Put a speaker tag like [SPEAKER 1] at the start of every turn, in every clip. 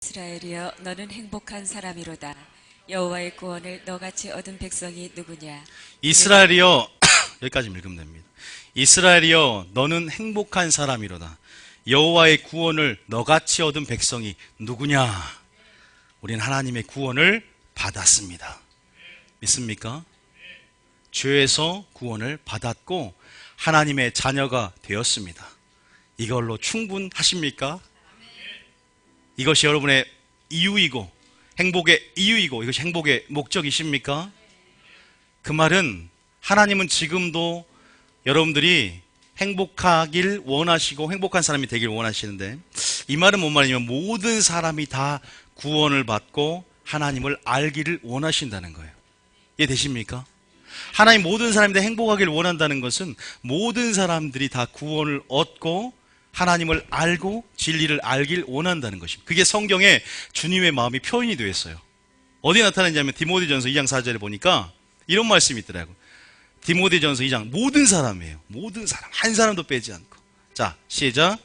[SPEAKER 1] 이스라엘이여 너는 행복한 사람이로다. 여호와의 구원을 너같이 얻은 백성이 누구냐.
[SPEAKER 2] 이스라엘이여 여기까지 읽으면 됩니다. 이스라엘이여 너는 행복한 사람이로다. 여호와의 구원을 너같이 얻은 백성이 누구냐. 우리는 하나님의 구원을 받았습니다. 믿습니까? 죄에서 구원을 받았고 하나님의 자녀가 되었습니다. 이걸로 충분하십니까? 이것이 여러분의 이유이고 행복의 이유이고 이것이 행복의 목적이십니까? 그 말은 하나님은 지금도 여러분들이 행복하길 원하시고 행복한 사람이 되길 원하시는데, 이 말은 뭔 말이냐면 모든 사람이 다 구원을 받고 하나님을 알기를 원하신다는 거예요. 이해되십니까? 하나님 모든 사람이 다 행복하기를 원한다는 것은 모든 사람들이 다 구원을 얻고 하나님을 알고 진리를 알길 원한다는 것입니다. 그게 성경에 주님의 마음이 표현이 되어 있어요. 어디 나타나냐면 디모데전서 2장 4절에 보니까 이런 말씀이 있더라고요. 디모데전서 2장 모든 사람이에요. 모든 사람, 한 사람도 빼지 않고. 자, 시작.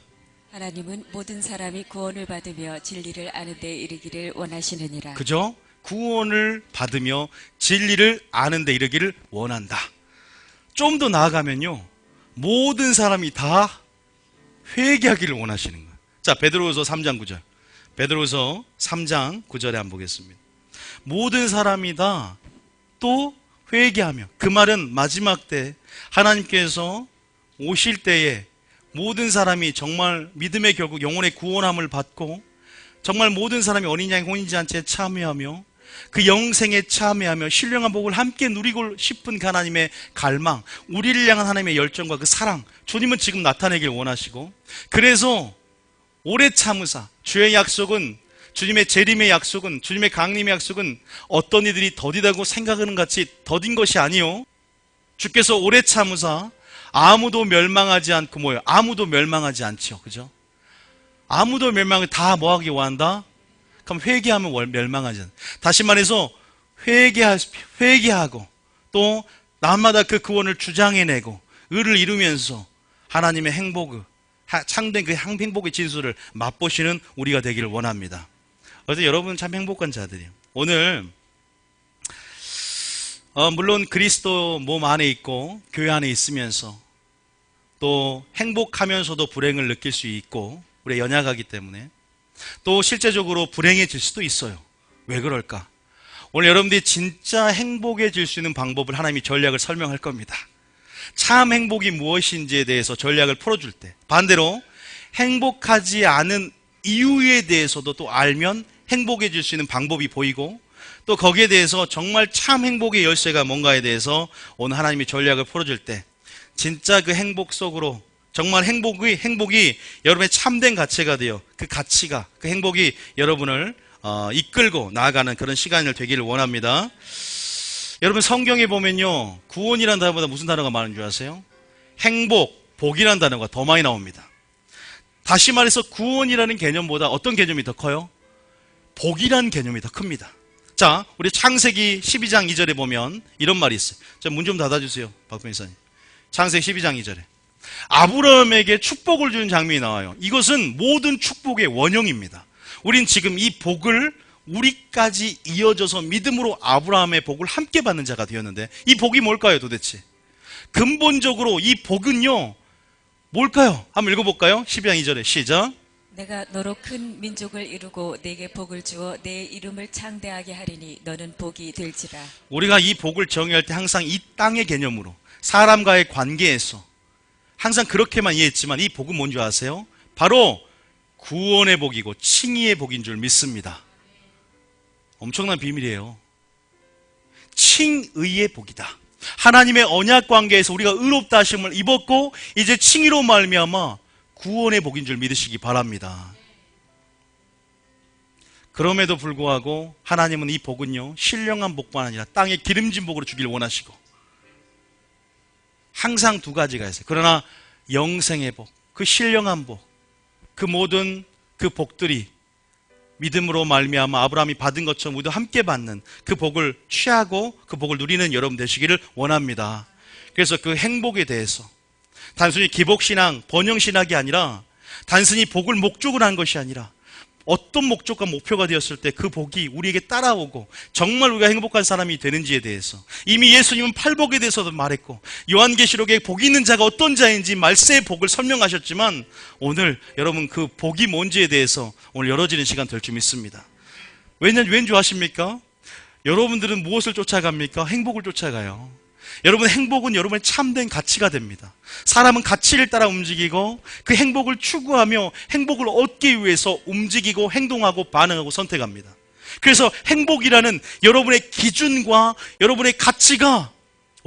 [SPEAKER 1] 하나님은 모든 사람이 구원을 받으며 진리를 아는 데 이르기를 원하시느니라.
[SPEAKER 2] 그죠? 구원을 받으며 진리를 아는 데 이르기를 원한다. 좀 더 나아가면요, 모든 사람이 다 회개하기를 원하시는 거예요. 자, 베드로후서 3장 9절. 베드로후서 3장 9절에 한번 보겠습니다. 모든 사람이 다 또 회개하며, 그 말은 마지막 때 하나님께서 오실 때에 모든 사람이 정말 믿음의 결국 영혼의 구원함을 받고 정말 모든 사람이 어린 양의 혼인잔치에 참여하며 그 영생에 참여하며 신령한 복을 함께 누리고 싶은 하나님의 갈망, 우리를 향한 하나님의 열정과 그 사랑, 주님은 지금 나타내길 원하시고, 그래서 오래 참으사 주의 약속은, 주님의 재림의 약속은, 주님의 강림의 약속은 어떤 이들이 더디다고 생각하는 같이 더딘 것이 아니요, 주께서 오래 참으사 아무도 멸망하지 않고 뭐예요? 아무도 멸망하지 않죠. 그죠? 아무도 멸망을 다 뭐하기 원한다? 그럼 회개하면 멸망하지 않아. 다시 말해서 회개하고 또 날마다 그 구원을 주장해내고 의를 이루면서 하나님의 행복을, 참된 그 행복의 진수를 맛보시는 우리가 되기를 원합니다. 그래서 여러분 참 행복한 자들이에요. 오늘 물론 그리스도 몸 안에 있고 교회 안에 있으면서 또 행복하면서도 불행을 느낄 수 있고 우리가 연약하기 때문에 또 실제적으로 불행해질 수도 있어요. 왜 그럴까? 오늘 여러분들이 진짜 행복해질 수 있는 방법을 하나님이 전략을 설명할 겁니다. 참 행복이 무엇인지에 대해서 전략을 풀어줄 때, 반대로 행복하지 않은 이유에 대해서도 또 알면 행복해질 수 있는 방법이 보이고, 또 거기에 대해서 정말 참 행복의 열쇠가 뭔가에 대해서 오늘 하나님이 전략을 풀어줄 때 진짜 그 행복 속으로 정말 행복이 여러분의 참된 가치가 되어 그 가치가, 그 행복이 여러분을 이끌고 나아가는 그런 시간을 되기를 원합니다. 여러분 성경에 보면요, 구원이라는 단어보다 무슨 단어가 많은 줄 아세요? 행복, 복이라는 단어가 더 많이 나옵니다. 다시 말해서 구원이라는 개념보다 어떤 개념이 더 커요? 복이라는 개념이 더 큽니다. 자, 우리 창세기 12장 2절에 보면 이런 말이 있어요. 자, 문 좀 닫아주세요, 박병희 사님. 창세기 12장 2절에 아브라함에게 축복을 주는 장면이 나와요. 이것은 모든 축복의 원형입니다. 우린 지금 이 복을 우리까지 이어져서 믿음으로 아브라함의 복을 함께 받는 자가 되었는데, 이 복이 뭘까요 도대체? 근본적으로 이 복은요 뭘까요? 한번 읽어볼까요? 12장 2절에 시작.
[SPEAKER 1] 내가 너로 큰 민족을 이루고 내게 복을 주어 내 이름을 창대하게 하리니 너는 복이 될지라.
[SPEAKER 2] 우리가 이 복을 정의할 때 항상 이 땅의 개념으로 사람과의 관계에서 항상 그렇게만 이해했지만, 이 복은 뭔지 아세요? 바로 구원의 복이고 칭의의 복인 줄 믿습니다. 엄청난 비밀이에요. 칭의의 복이다. 하나님의 언약 관계에서 우리가 의롭다 하심을 입었고 이제 칭의로 말미암아 구원의 복인 줄 믿으시기 바랍니다. 그럼에도 불구하고 하나님은 이 복은요 신령한 복만 아니라 땅에 기름진 복으로 주길 원하시고, 항상 두 가지가 있어요. 그러나 영생의 복, 그 신령한 복, 그 모든 그 복들이 믿음으로 말미암아 아브라함이 받은 것처럼 우리도 함께 받는 그 복을 취하고 그 복을 누리는 여러분 되시기를 원합니다. 그래서 그 행복에 대해서 단순히 기복신앙, 번영신학이 아니라, 단순히 복을 목적으로 한 것이 아니라 어떤 목적과 목표가 되었을 때 그 복이 우리에게 따라오고 정말 우리가 행복한 사람이 되는지에 대해서 이미 예수님은 팔복에 대해서도 말했고 요한계시록에 복이 있는 자가 어떤 자인지 말세의 복을 설명하셨지만 오늘 여러분 그 복이 뭔지에 대해서 오늘 열어지는 시간 될 줄 믿습니다. 왠 줄 아십니까? 여러분들은 무엇을 쫓아갑니까? 행복을 쫓아가요. 여러분 행복은 여러분의 참된 가치가 됩니다. 사람은 가치를 따라 움직이고 그 행복을 추구하며 행복을 얻기 위해서 움직이고 행동하고 반응하고 선택합니다. 그래서 행복이라는 여러분의 기준과 여러분의 가치가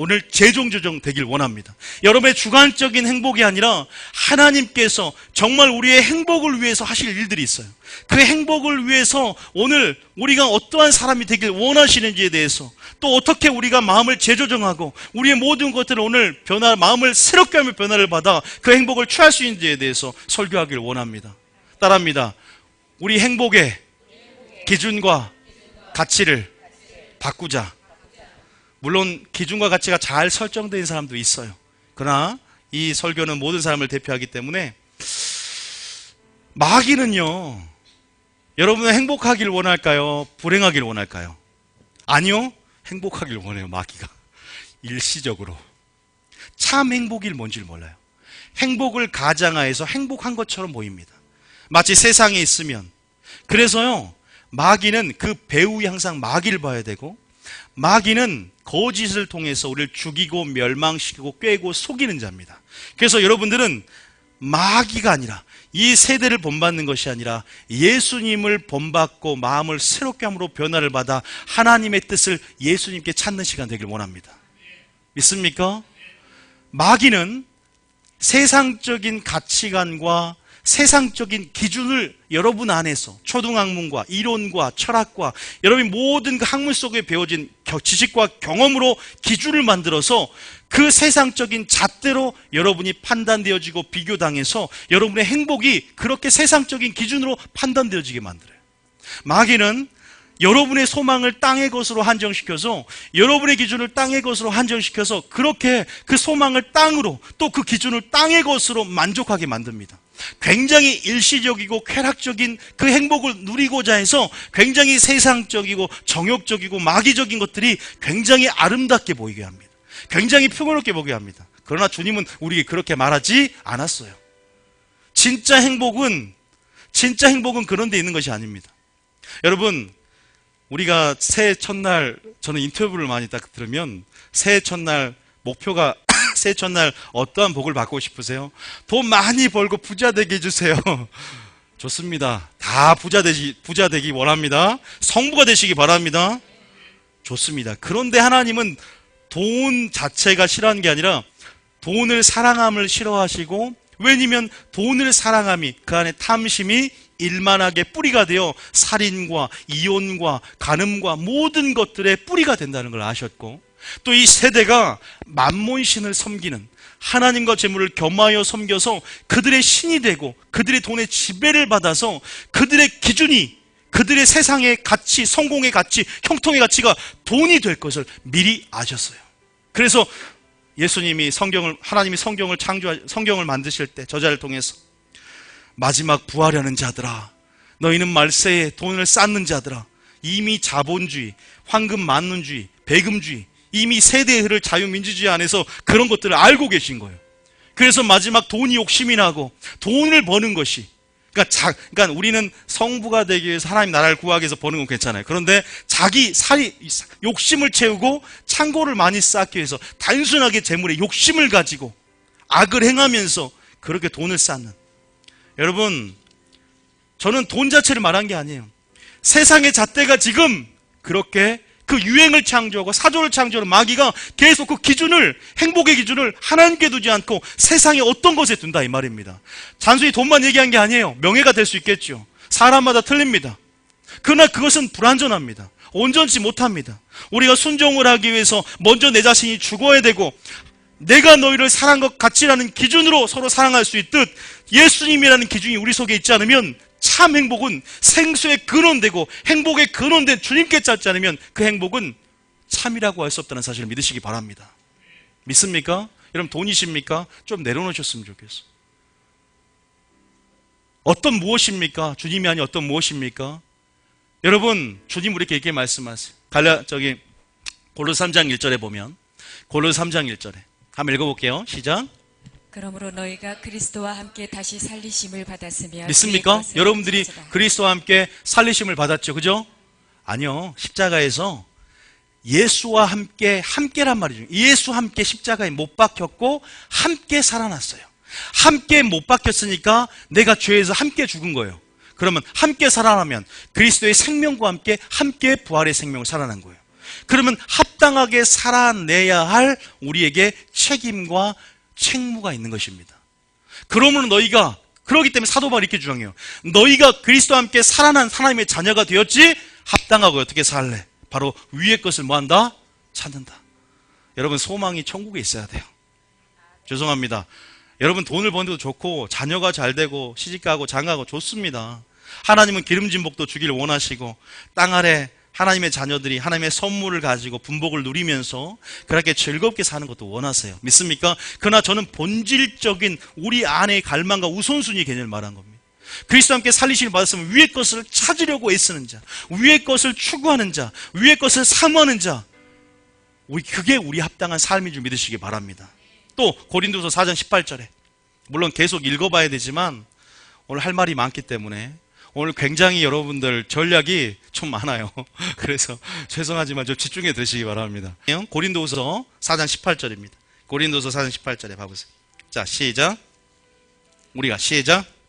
[SPEAKER 2] 오늘 재정조정되길 원합니다. 여러분의 주관적인 행복이 아니라 하나님께서 정말 우리의 행복을 위해서 하실 일들이 있어요. 그 행복을 위해서 오늘 우리가 어떠한 사람이 되길 원하시는지에 대해서 또 어떻게 우리가 마음을 재조정하고 우리의 모든 것들을 오늘 마음을 새롭게 하며 변화를 받아 그 행복을 취할 수 있는지에 대해서 설교하길 원합니다. 따라합니다. 우리 행복의 기준과 가치를 바꾸자. 물론 기준과 가치가 잘 설정된 사람도 있어요. 그러나 이 설교는 모든 사람을 대표하기 때문에 마귀는요, 여러분은 행복하길 원할까요? 불행하길 원할까요? 아니요, 행복하길 원해요. 마귀가 일시적으로. 참 행복이 뭔지를 몰라요. 행복을 가장하여서 행복한 것처럼 보입니다. 마치 세상에 있으면. 그래서요, 마귀는 그 배후에 항상 마귀를 봐야 되고, 마귀는 거짓을 통해서 우리를 죽이고 멸망시키고 꿰고 속이는 자입니다. 그래서 여러분들은 마귀가 아니라 이 세대를 본받는 것이 아니라 예수님을 본받고 마음을 새롭게 함으로 변화를 받아 하나님의 뜻을 예수님께 찾는 시간 되길 원합니다. 믿습니까? 마귀는 세상적인 가치관과 세상적인 기준을 여러분 안에서 초등학문과 이론과 철학과 여러분이 모든 그 학문 속에 배워진 지식과 경험으로 기준을 만들어서 그 세상적인 잣대로 여러분이 판단되어지고 비교당해서 여러분의 행복이 그렇게 세상적인 기준으로 판단되어지게 만들어요. 마귀는 여러분의 소망을 땅의 것으로 한정시켜서 여러분의 기준을 땅의 것으로 한정시켜서 그렇게 그 소망을 땅으로 또 그 기준을 땅의 것으로 만족하게 만듭니다. 굉장히 일시적이고 쾌락적인 그 행복을 누리고자 해서 굉장히 세상적이고 정욕적이고 마귀적인 것들이 굉장히 아름답게 보이게 합니다. 굉장히 평화롭게 보게 합니다. 그러나 주님은 우리에게 그렇게 말하지 않았어요. 진짜 행복은 그런 데 있는 것이 아닙니다. 여러분, 우리가 새해 첫날, 저는 인터뷰를 많이 딱 들으면 새해 첫날 목표가 새해 첫날 어떠한 복을 받고 싶으세요? 돈 많이 벌고 부자 되게 해주세요. 좋습니다. 다 부자 되기 원합니다. 성부가 되시기 바랍니다. 좋습니다. 그런데 하나님은 돈 자체가 싫어하는 게 아니라 돈을 사랑함을 싫어하시고, 왜냐면 돈을 사랑함이 그 안에 탐심이 일만하게 뿌리가 되어 살인과 이혼과 간음과 모든 것들의 뿌리가 된다는 걸 아셨고, 또 이 세대가 만몬신을 섬기는 하나님과 재물을 겸하여 섬겨서 그들의 신이 되고 그들의 돈의 지배를 받아서 그들의 기준이, 그들의 세상의 가치, 성공의 가치, 형통의 가치가 돈이 될 것을 미리 아셨어요. 그래서 하나님이 성경을 만드실 때 저자를 통해서 마지막 부하려는 자들아, 너희는 말세에 돈을 쌓는 자들아, 이미 자본주의, 황금 만능주의, 배금주의, 이미 세대의 흐를 자유민주주의 안에서 그런 것들을 알고 계신 거예요. 그래서 마지막 돈이 욕심이 나고 돈을 버는 것이, 그러니까 우리는 성부가 되기 위해서 하나님 나라를 구하기 위해서 버는 건 괜찮아요. 그런데 자기 욕심을 채우고 창고를 많이 쌓기 위해서 단순하게 재물에 욕심을 가지고 악을 행하면서 그렇게 돈을 쌓는, 여러분, 저는 돈 자체를 말한 게 아니에요. 세상의 잣대가 지금 그렇게 그 유행을 창조하고 사조를 창조하는 마귀가 계속 그 기준을, 행복의 기준을 하나님께 두지 않고 세상의 어떤 것에 둔다, 이 말입니다. 단순히 돈만 얘기한 게 아니에요. 명예가 될 수 있겠죠. 사람마다 틀립니다. 그러나 그것은 불완전합니다. 온전치 못합니다. 우리가 순종을 하기 위해서 먼저 내 자신이 죽어야 되고, 내가 너희를 사랑한 것 같이라는 기준으로 서로 사랑할 수 있듯 예수님이라는 기준이 우리 속에 있지 않으면 참 행복은 생수의 근원되고 행복의 근원된 주님께 찾지 않으면 그 행복은 참이라고 할 수 없다는 사실을 믿으시기 바랍니다. 믿습니까? 여러분, 돈이십니까? 좀 내려놓으셨으면 좋겠어요. 어떤 무엇입니까? 주님이 아닌 어떤 무엇입니까? 여러분, 주님 우리에게 이렇게 말씀하세요. 골로새 3장 1절에 보면, 골로새 3장 1절에 한번 읽어볼게요. 시작.
[SPEAKER 1] 그러므로 너희가 그리스도와 함께 다시 살리심을 받았으며
[SPEAKER 2] 믿습니까?
[SPEAKER 1] 위의 것을
[SPEAKER 2] 여러분들이
[SPEAKER 1] 찾으라.
[SPEAKER 2] 그리스도와 함께 살리심을 받았죠. 그죠? 아니요. 십자가에서 예수와 함께란 말이죠. 예수 함께 십자가에 못 박혔고 함께 살아났어요. 함께 못 박혔으니까 내가 죄에서 함께 죽은 거예요. 그러면 함께 살아나면 그리스도의 생명과 함께 부활의 생명을 살아난 거예요. 그러면 합당하게 살아내야 할 우리에게 책임과 책무가 있는 것입니다. 그러므로 너희가, 그러기 때문에 사도 바울이 이렇게 주장해요. 너희가 그리스도와 함께 살아난 하나님의 자녀가 되었지 합당하고 어떻게 살래? 바로 위의 것을 뭐한다? 찾는다. 여러분, 소망이 천국에 있어야 돼요. 죄송합니다. 여러분, 돈을 버는 것도 좋고 자녀가 잘 되고 시집가고 장가가고 좋습니다. 하나님은 기름진 복도 주기를 원하시고 땅 아래 하나님의 자녀들이 하나님의 선물을 가지고 분복을 누리면서 그렇게 즐겁게 사는 것도 원하세요. 믿습니까? 그러나 저는 본질적인 우리 안의 갈망과 우선순위 개념을 말한 겁니다. 그리스도와 함께 살리심을 받았으면 위의 것을 찾으려고 애쓰는 자, 위의 것을 추구하는 자, 위의 것을 사모하는 자, 그게 우리 합당한 삶인 줄 믿으시기 바랍니다. 또 고린도서 4장 18절에 물론 계속 읽어봐야 되지만 오늘 할 말이 많기 때문에 오늘 굉장히 여러분들 전략이 좀 많아요. 그래서 죄송하지만 좀 집중해 들으시기 바랍니다. 고린도서 4장 18절입니다. 고린도서 4장 18절에 봐보세요. 자, 시작.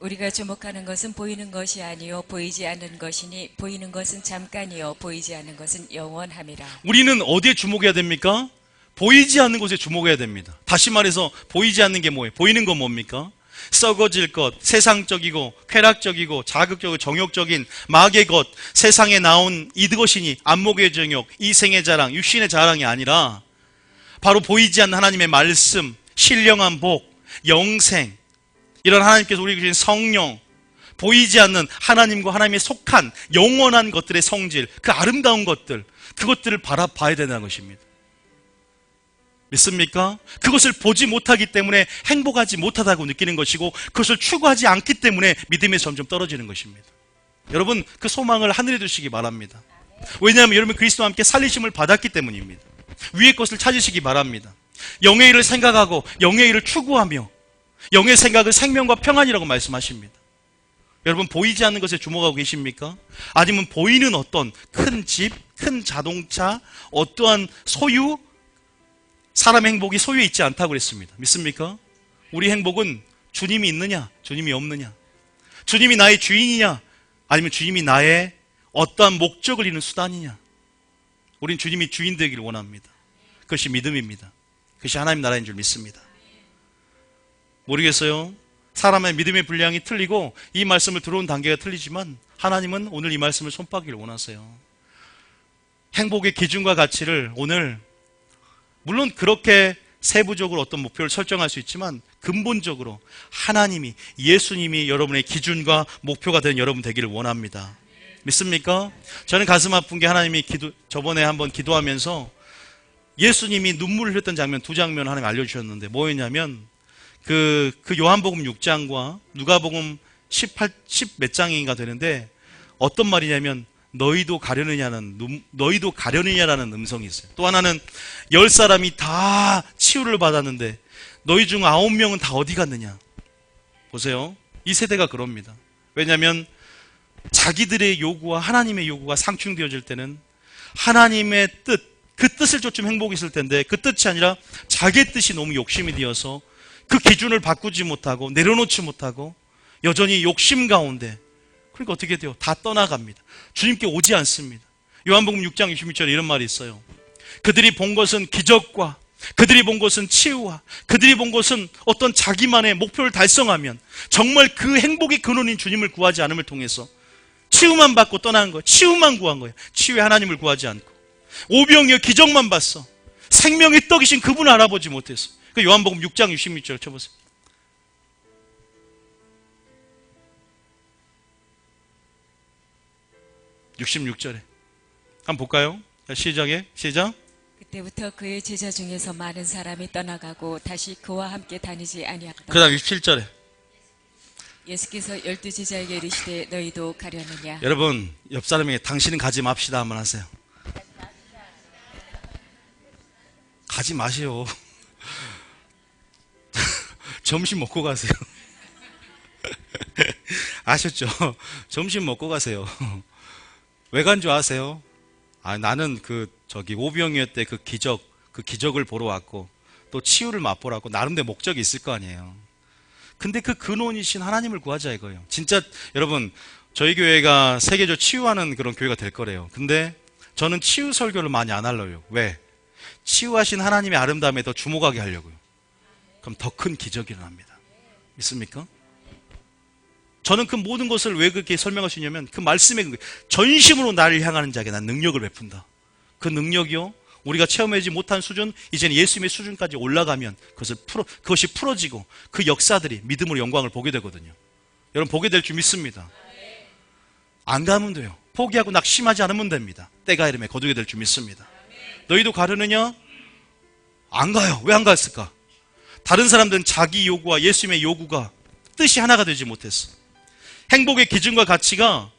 [SPEAKER 1] 우리가 주목하는 것은 보이는 것이 아니요 보이지 않는 것이니 보이는 것은 잠깐이요 보이지 않는 것은 영원함이라.
[SPEAKER 2] 우리는 어디에 주목해야 됩니까? 보이지 않는 곳에 주목해야 됩니다. 다시 말해서 보이지 않는 게 뭐예요? 보이는 건 뭡니까? 썩어질 것, 세상적이고 쾌락적이고 자극적이고 정욕적인 마귀의 것, 세상에 나온 이것이니 안목의 정욕, 이생의 자랑, 육신의 자랑이 아니라 바로 보이지 않는 하나님의 말씀, 신령한 복, 영생, 이런 하나님께서 우리에게 주신 성령, 보이지 않는 하나님과 하나님의 속한 영원한 것들의 성질, 그 아름다운 것들, 그것들을 바라봐야 된다는 것입니다. 믿습니까? 그것을 보지 못하기 때문에 행복하지 못하다고 느끼는 것이고 그것을 추구하지 않기 때문에 믿음에서 점점 떨어지는 것입니다. 여러분, 그 소망을 하늘에 두시기 바랍니다. 왜냐하면 여러분 그리스도와 함께 살리심을 받았기 때문입니다. 위의 것을 찾으시기 바랍니다. 영의 일을 생각하고 영의 일을 추구하며 영의 생각은 생명과 평안이라고 말씀하십니다. 여러분, 보이지 않는 것에 주목하고 계십니까? 아니면 보이는 어떤 큰 집, 큰 자동차, 어떠한 소유, 사람의 행복이 소유에 있지 않다고 그랬습니다. 믿습니까? 우리 행복은 주님이 있느냐, 주님이 없느냐, 주님이 나의 주인이냐, 아니면 주님이 나의 어떠한 목적을 이루는 수단이냐. 우린 주님이 주인 되기를 원합니다. 그것이 믿음입니다. 그것이 하나님 나라인 줄 믿습니다. 모르겠어요. 사람의 믿음의 분량이 틀리고 이 말씀을 들어온 단계가 틀리지만 하나님은 오늘 이 말씀을 손바기를 원하세요. 행복의 기준과 가치를 오늘 물론 그렇게 세부적으로 어떤 목표를 설정할 수 있지만 근본적으로 하나님이, 예수님이 여러분의 기준과 목표가 된 여러분 되기를 원합니다. 믿습니까? 저는 가슴 아픈 게 하나님이 저번에 한번 기도하면서 예수님이 눈물을 흘렸던 장면, 두 장면 하나님 알려주셨는데 뭐였냐면 그 요한복음 6장과 누가복음 10 몇 장인가 되는데 어떤 말이냐면 너희도 가려느냐라는 음성이 있어요. 또 하나는 10사람이 다 치유를 받았는데 너희 중 9명은 다 어디 갔느냐. 보세요. 이 세대가 그럽니다. 왜냐하면 자기들의 요구와 하나님의 요구가 상충되어질 때는 하나님의 뜻, 그 뜻을 쫓으면 행복이 있을 텐데 그 뜻이 아니라 자기의 뜻이 너무 욕심이 되어서 그 기준을 바꾸지 못하고 내려놓지 못하고 여전히 욕심 가운데, 그러니까 어떻게 돼요? 다 떠나갑니다. 주님께 오지 않습니다. 요한복음 6장 66절에 이런 말이 있어요. 그들이 본 것은 기적과 그들이 본 것은 치유와 그들이 본 것은 어떤 자기만의 목표를 달성하면 정말 그 행복의 근원인 주님을 구하지 않음을 통해서 치유만 받고 떠나는 거예요. 치유만 구한 거예요. 치유의 하나님을 구하지 않고 오병이어 기적만 봤어. 생명의 떡이신 그분을 알아보지 못했어. 그 요한복음 6장 66절 쳐보세요. (66절에) 한번 볼까요? 시작.
[SPEAKER 1] 그때부터 그의 제자 중에서 많은 사람이 떠나가고 다시 그와 함께 다니지 아니하더라.
[SPEAKER 2] 그 다음 67절에
[SPEAKER 1] 예수께서 12제자에게 이르시되 너희도 가려느냐.
[SPEAKER 2] 여러분, 옆 사람에게 당신은 가지 맙시다 한번 하세요. 가지 마세요. 점심 먹고 가세요. 아셨죠? 점심 먹고 가세요. 왜 간 줄 아세요? 나는 오병이어 때 그 기적을 보러 왔고, 또 치유를 맛보러 왔고, 나름대로 목적이 있을 거 아니에요. 근데 그 근원이신 하나님을 구하자 이거예요. 진짜 여러분, 저희 교회가 세계적으로 치유하는 그런 교회가 될 거래요. 근데 저는 치유 설교를 많이 안 하려고요. 왜? 치유하신 하나님의 아름다움에 더 주목하게 하려고요. 그럼 더 큰 기적이 일어납니다. 믿습니까? 저는 그 모든 것을 왜 그렇게 설명할 수 있냐면 그 말씀에 전심으로 나를 향하는 자에게 난 능력을 베푼다. 그 능력이요, 우리가 체험하지 못한 수준, 이제는 예수님의 수준까지 올라가면 그것이 풀어지고 그 역사들이 믿음으로 영광을 보게 되거든요. 여러분, 보게 될 줄 믿습니다. 안 가면 돼요. 포기하고 낙심하지 않으면 됩니다. 때가 이름에 거두게 될 줄 믿습니다. 너희도 가려느냐? 안 가요. 왜 안 갔을까? 다른 사람들은 자기 요구와 예수님의 요구가 뜻이 하나가 되지 못했어. 행복의 기준과 가치가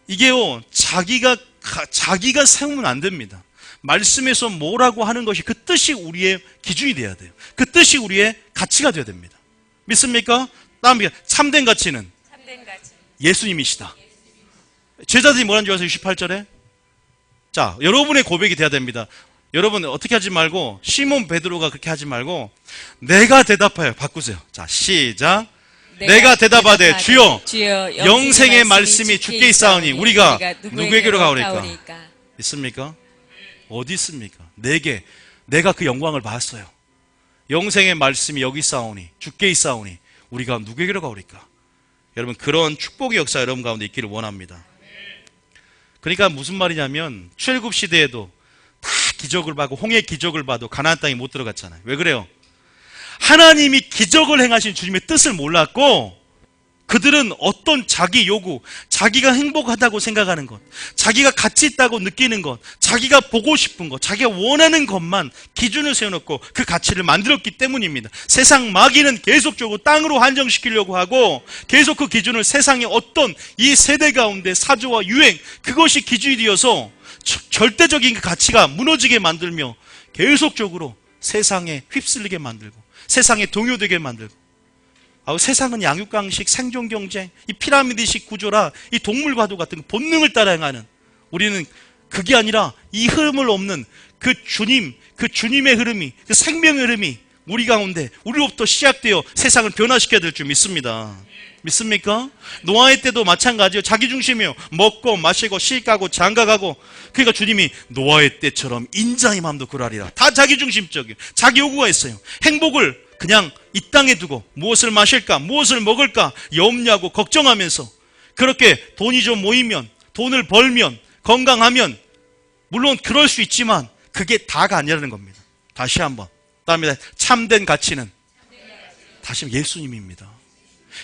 [SPEAKER 2] 이게요, 자기가 세우면 안 됩니다. 말씀에서 뭐라고 하는 것이 그 뜻이 우리의 기준이 돼야 돼요. 그 뜻이 우리의 가치가 되어야 됩니다. 믿습니까? 다음에 참된 가치는 예수님이시다. 제자들이 뭐라는 줄 아세요? 68절에 자, 여러분의 고백이 돼야 됩니다. 여러분 어떻게 하지 말고, 시몬 베드로가 그렇게 하지 말고 내가 대답하여 바꾸세요. 자, 시작. 내가 대답하되 주여 영생의 말씀이 주께 있사오니 우리가 누구에게로 가오리까? 있습니까? 어디 있습니까? 내가 그 영광을 봤어요. 영생의 말씀이 여기 있사오니 주께 있사오니 우리가 누구에게로 가오리까? 여러분, 그런 축복의 역사 여러분 가운데 있기를 원합니다. 그러니까 무슨 말이냐면 출애굽 시대에도 다 기적을 봐도, 홍해 기적을 봐도 가나안 땅에 못 들어갔잖아요. 왜 그래요? 하나님이 기적을 행하신 주님의 뜻을 몰랐고, 그들은 어떤 자기 요구, 자기가 행복하다고 생각하는 것, 자기가 가치 있다고 느끼는 것, 자기가 보고 싶은 것, 자기가 원하는 것만 기준을 세워놓고 그 가치를 만들었기 때문입니다. 세상 마귀는 계속적으로 땅으로 한정시키려고 하고, 계속 그 기준을 세상의 어떤 이 세대 가운데 사조와 유행, 그것이 기준이 되어서 절대적인 그 가치가 무너지게 만들며 계속적으로 세상에 휩쓸리게 만들고 세상에 동요되게 만들고, 세상은 양육강식, 생존경쟁, 이 피라미드식 구조라 이 동물과도 같은 본능을 따라 행하는, 우리는 그게 아니라 이 흐름을 없는 그 주님의 흐름이, 그 생명의 흐름이 우리 가운데, 우리로부터 시작되어 세상을 변화시켜야 될 줄 믿습니다. 믿습니까? 노아의 때도 마찬가지예요. 자기중심이에요. 먹고 마시고 시가고 장가가고. 그러니까 주님이 노아의 때처럼 인자의 마음도 그러하리라. 다 자기중심적이에요. 자기 요구가 있어요. 행복을 그냥 이 땅에 두고 무엇을 마실까, 무엇을 먹을까 염려하고 걱정하면서, 그렇게 돈이 좀 모이면, 돈을 벌면, 건강하면, 물론 그럴 수 있지만 그게 다가 아니라는 겁니다. 다시 한번, 다음에 참된 가치는 다시 예수님입니다.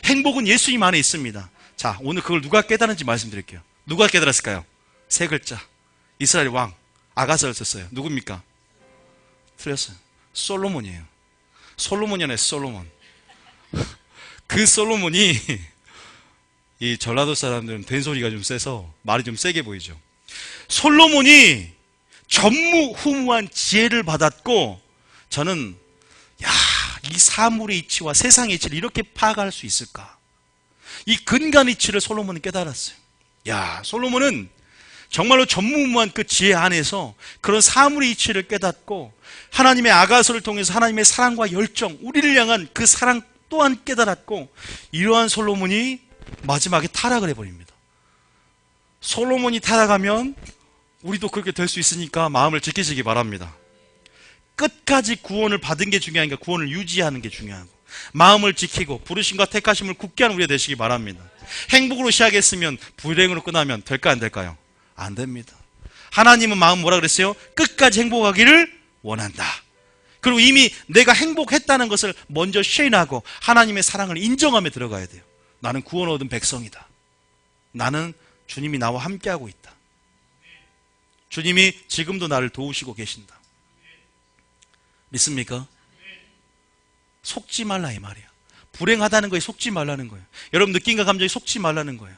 [SPEAKER 2] 행복은 예수님 안에 있습니다. 자, 오늘 그걸 누가 깨달은지 말씀드릴게요. 누가 깨달았을까요? 세 글자, 이스라엘 왕 아가서를 썼어요. 누굽니까? 틀렸어요. 솔로몬이에요. 솔로몬이네, 솔로몬. 그 솔로몬이, 이 전라도 사람들은 된소리가 좀 세서 말이 좀 세게 보이죠. 솔로몬이 전무후무한 지혜를 받았고, 저는 이 사물의 이치와 세상의 이치를 이렇게 파악할 수 있을까? 이 근간 이치를 솔로몬은 깨달았어요. 솔로몬은 정말로 전무후무한 그 지혜 안에서 그런 사물의 이치를 깨닫고, 하나님의 아가서를 통해서 하나님의 사랑과 열정, 우리를 향한 그 사랑 또한 깨달았고, 이러한 솔로몬이 마지막에 타락을 해버립니다. 솔로몬이 타락하면 우리도 그렇게 될 수 있으니까 마음을 지키시기 바랍니다. 끝까지 구원을 받은 게 중요하니까 구원을 유지하는 게 중요하고, 마음을 지키고 부르심과 택하심을 굳게 하는 우리가 되시기 바랍니다. 행복으로 시작했으면 불행으로 끝나면 될까 안 될까요? 안 됩니다. 하나님은 마음 뭐라 그랬어요? 끝까지 행복하기를 원한다. 그리고 이미 내가 행복했다는 것을 먼저 쉐인하고 하나님의 사랑을 인정하며 들어가야 돼요. 나는 구원 얻은 백성이다. 나는 주님이 나와 함께하고 있다. 주님이 지금도 나를 도우시고 계신다. 믿습니까? 속지 말라 이 말이야. 불행하다는 거에 속지 말라는 거예요. 여러분 느낌과 감정에 속지 말라는 거예요.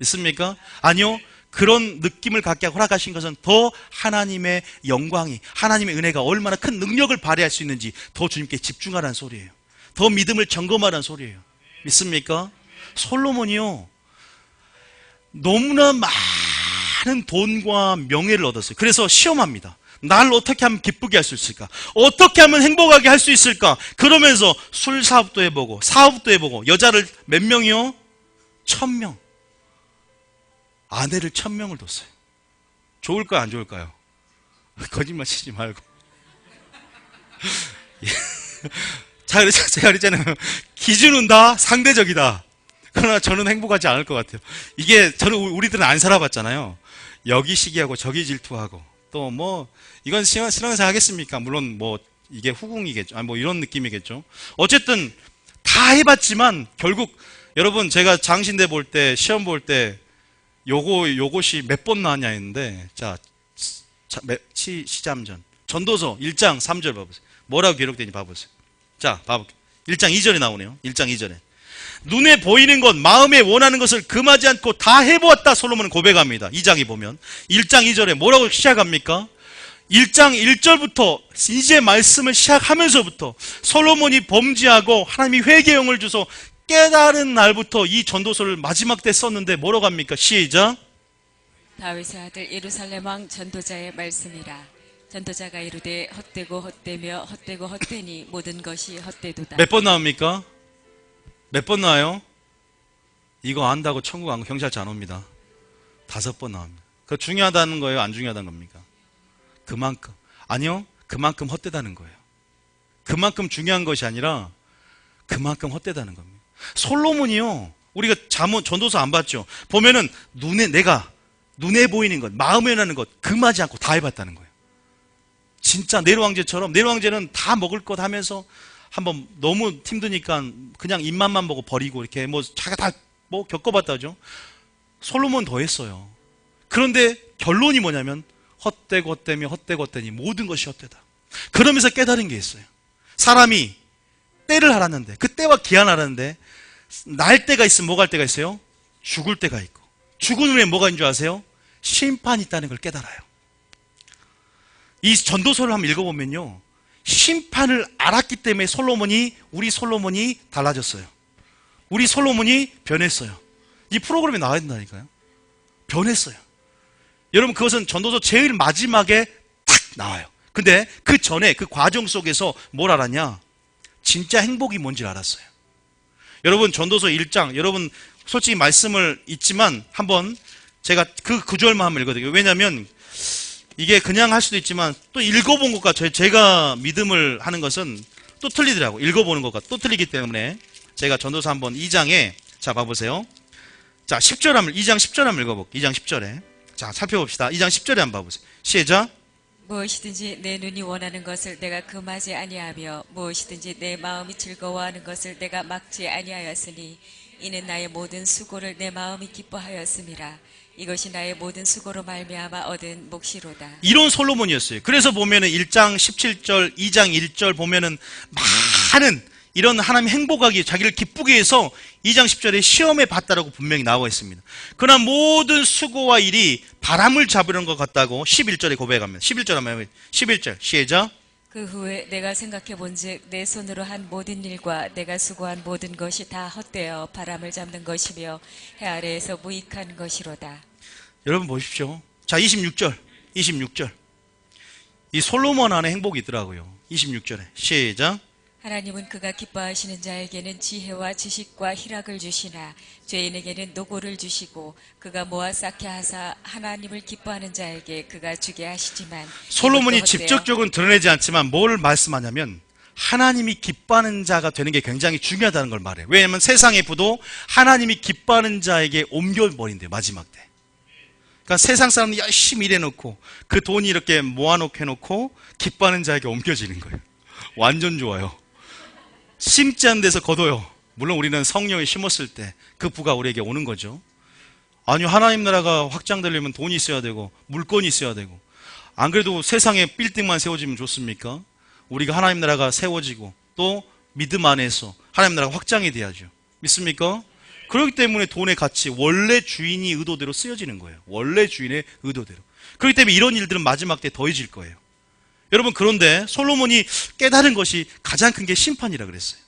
[SPEAKER 2] 있습니까? 아니요. 그런 느낌을 갖게 허락하신 것은 더 하나님의 영광이, 하나님의 은혜가 얼마나 큰 능력을 발휘할 수 있는지 더 주님께 집중하라는 소리예요. 더 믿음을 점검하라는 소리예요. 믿습니까? 솔로몬이요, 너무나 많은 돈과 명예를 얻었어요. 그래서 시험합니다. 날 어떻게 하면 기쁘게 할 수 있을까? 어떻게 하면 행복하게 할 수 있을까? 그러면서 술 사업도 해보고 사업도 해보고 여자를 몇 명이요? 1000명. 아내를 1000명을 뒀어요. 좋을까요? 안 좋을까요? 거짓말 치지 말고. 자, 제가 그랬잖아요. 기준은 다 상대적이다. 그러나 저는 행복하지 않을 것 같아요. 이게 우리들은 안 살아봤잖아요. 여기 시기하고 저기 질투하고 또 뭐 이건 신앙생활 하겠습니까? 물론 뭐 이게 후궁이겠죠. 아니 뭐 이런 느낌이겠죠. 어쨌든 다 해봤지만 결국 여러분 제가 장신대 볼 때 시험 볼 때 요것이 몇 번 나왔냐 했는데 시잠전 전도서 1장 3절 봐보세요. 뭐라고 기록되는지 봐보세요. 자, 봐볼게요. 1장 2절에 나오네요. 1장 2절에. 눈에 보이는 것, 마음에 원하는 것을 금하지 않고 다 해보았다. 솔로몬은 고백합니다. 2장에 보면 1장 2절에 뭐라고 시작합니까? 1장 1절부터 이제 말씀을 시작하면서부터 솔로몬이 범죄하고 하나님이 회개의 영을 주소 깨달은 날부터 이 전도서를 마지막 때 썼는데 뭐라고 합니까? 시작.
[SPEAKER 1] 다윗의 아들 예루살렘 왕 전도자의 말씀이라. 전도자가 이르되 헛되고 헛되며 헛되고 헛되니 모든 것이 헛되도다.
[SPEAKER 2] 몇 번 나옵니까? 몇 번 나와요? 이거 안다고 천국 안 경찰차 안 옵니다. 5번 나옵니다. 그거 중요하다는 거예요? 안 중요하다는 겁니까? 그만큼. 아니요. 그만큼 헛되다는 거예요. 그만큼 중요한 것이 아니라 그만큼 헛되다는 겁니다. 솔로몬이요. 우리가 전도서 안 봤죠? 보면은 내가 눈에 보이는 것, 마음에 나는 것 금하지 않고 다 해봤다는 거예요. 진짜 네로왕제처럼 네로왕제는 다 먹을 것 하면서 한번 너무 힘드니까 그냥 입맛만 보고 버리고 이렇게 뭐 자기가 다 뭐 겪어봤다죠. 솔로몬 더 했어요. 그런데 결론이 뭐냐면 헛되고 헛되며 헛되고 헛되니 모든 것이 헛되다. 그러면서 깨달은 게 있어요. 사람이 때를 알았는데 그 때와 기한을 알았는데 날 때가 있으면 뭐 갈 때가 있어요? 죽을 때가 있고 죽은 후에 뭐가 있는 줄 아세요? 심판이 있다는 걸 깨달아요. 이 전도서를 한번 읽어보면요, 심판을 알았기 때문에 우리 솔로몬이 달라졌어요. 우리 솔로몬이 변했어요. 이 프로그램에 나와야 된다니까요. 변했어요. 여러분 그것은 전도서 제일 마지막에 딱 나와요. 근데 그 전에 그 과정 속에서 뭘 알았냐? 진짜 행복이 뭔지를 알았어요. 여러분 전도서 1장, 여러분 솔직히 말씀을 잊지만 한번 제가 그 구절만 한번 읽어드릴게요. 왜냐하면 이게 그냥 할 수도 있지만 또 읽어본 것과 제가 믿음을 하는 것은 또 틀리더라고요. 읽어보는 것과 또 틀리기 때문에 제가 전도서 한번 2장에 자 봐보세요. 자 2장 10절 한번 읽어볼게요. 2장 10절에 자 살펴봅시다. 2장 10절에 한번 봐보세요. 시작.
[SPEAKER 1] 무엇이든지 내 눈이 원하는 것을 내가 금하지 아니하며 무엇이든지 내 마음이 즐거워하는 것을 내가 막지 아니하였으니 이는 나의 모든 수고를 내 마음이 기뻐하였음이라. 이것이 나의 모든 수고로 말미암아 얻은 몫이로다.
[SPEAKER 2] 이런 솔로몬이었어요. 그래서 보면은 1장 17절, 2장 1절 보면은 많은 이런 하나님 행복하게 자기를 기쁘게 해서 2장 10절에 시험에 봤다라고 분명히 나와 있습니다. 그러나 모든 수고와 일이 바람을 잡으려는 것 같다고 11절에 고백합니다. 11절 한번 11절 시작.
[SPEAKER 1] 그 후에 내가 생각해 본즉 내 손으로 한 모든 일과 내가 수고한 모든 것이 다 헛되어 바람을 잡는 것이며 해 아래에서 무익한 것이로다.
[SPEAKER 2] 여러분 보십시오. 자 26절 이 솔로몬 안에 행복이 있더라고요. 26절에 시작.
[SPEAKER 1] 하나님은 그가 기뻐하시는 자에게는 지혜와 지식과 희락을 주시나 죄인에게는 노고를 주시고 그가 모아 쌓게 하사 하나님을 기뻐하는 자에게 그가 주게 하시지만
[SPEAKER 2] 솔로몬이 직접적으로는 드러내지 않지만 뭘 말씀하냐면 하나님이 기뻐하는 자가 되는 게 굉장히 중요하다는 걸 말해요. 왜냐하면 세상의 부도 하나님이 기뻐하는 자에게 옮겨버린대요. 마지막 때. 그러니까 세상 사람이 열심히 일해놓고 그 돈이 이렇게 모아놓고 해놓고 기뻐하는 자에게 옮겨지는 거예요. 완전 좋아요. 심지 않은 데서 거둬요. 물론 우리는 성령이 심었을 때 그 부가 우리에게 오는 거죠. 아니요, 하나님 나라가 확장되려면 돈이 있어야 되고 물건이 있어야 되고, 안 그래도 세상에 빌딩만 세워지면 좋습니까? 우리가 하나님 나라가 세워지고 또 믿음 안에서 하나님 나라가 확장이 돼야죠. 믿습니까? 그렇기 때문에 돈의 가치, 원래 주인이 의도대로 쓰여지는 거예요. 원래 주인의 의도대로. 그렇기 때문에 이런 일들은 마지막 때 더해질 거예요. 여러분, 그런데 솔로몬이 깨달은 것이 가장 큰 게 심판이라 그랬어요.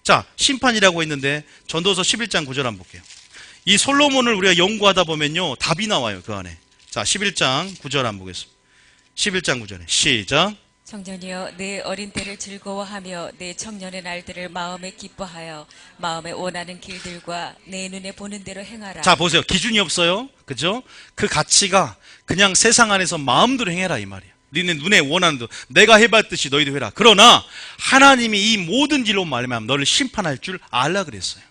[SPEAKER 2] 자, 심판이라고 했는데 전도서 11장 9절 한번 볼게요. 이 솔로몬을 우리가 연구하다 보면요, 답이 나와요, 그 안에. 자, 11장 9절 한번 보겠습니다. 11장 9절에 시작.
[SPEAKER 1] 청년이여 내 어린 때를 즐거워하며 내 청년의 날들을 마음에 기뻐하여 마음에 원하는 길들과 내 눈에 보는 대로 행하라.
[SPEAKER 2] 자, 보세요. 기준이 없어요. 그죠? 그 가치가 그냥 세상 안에서 마음대로 행해라 이 말이야. 너네 눈에 원하는 대로 내가 해봤듯이 너희도 해라. 그러나 하나님이 이 모든 일로 말미암아 너를 심판할 줄 알라 그랬어요.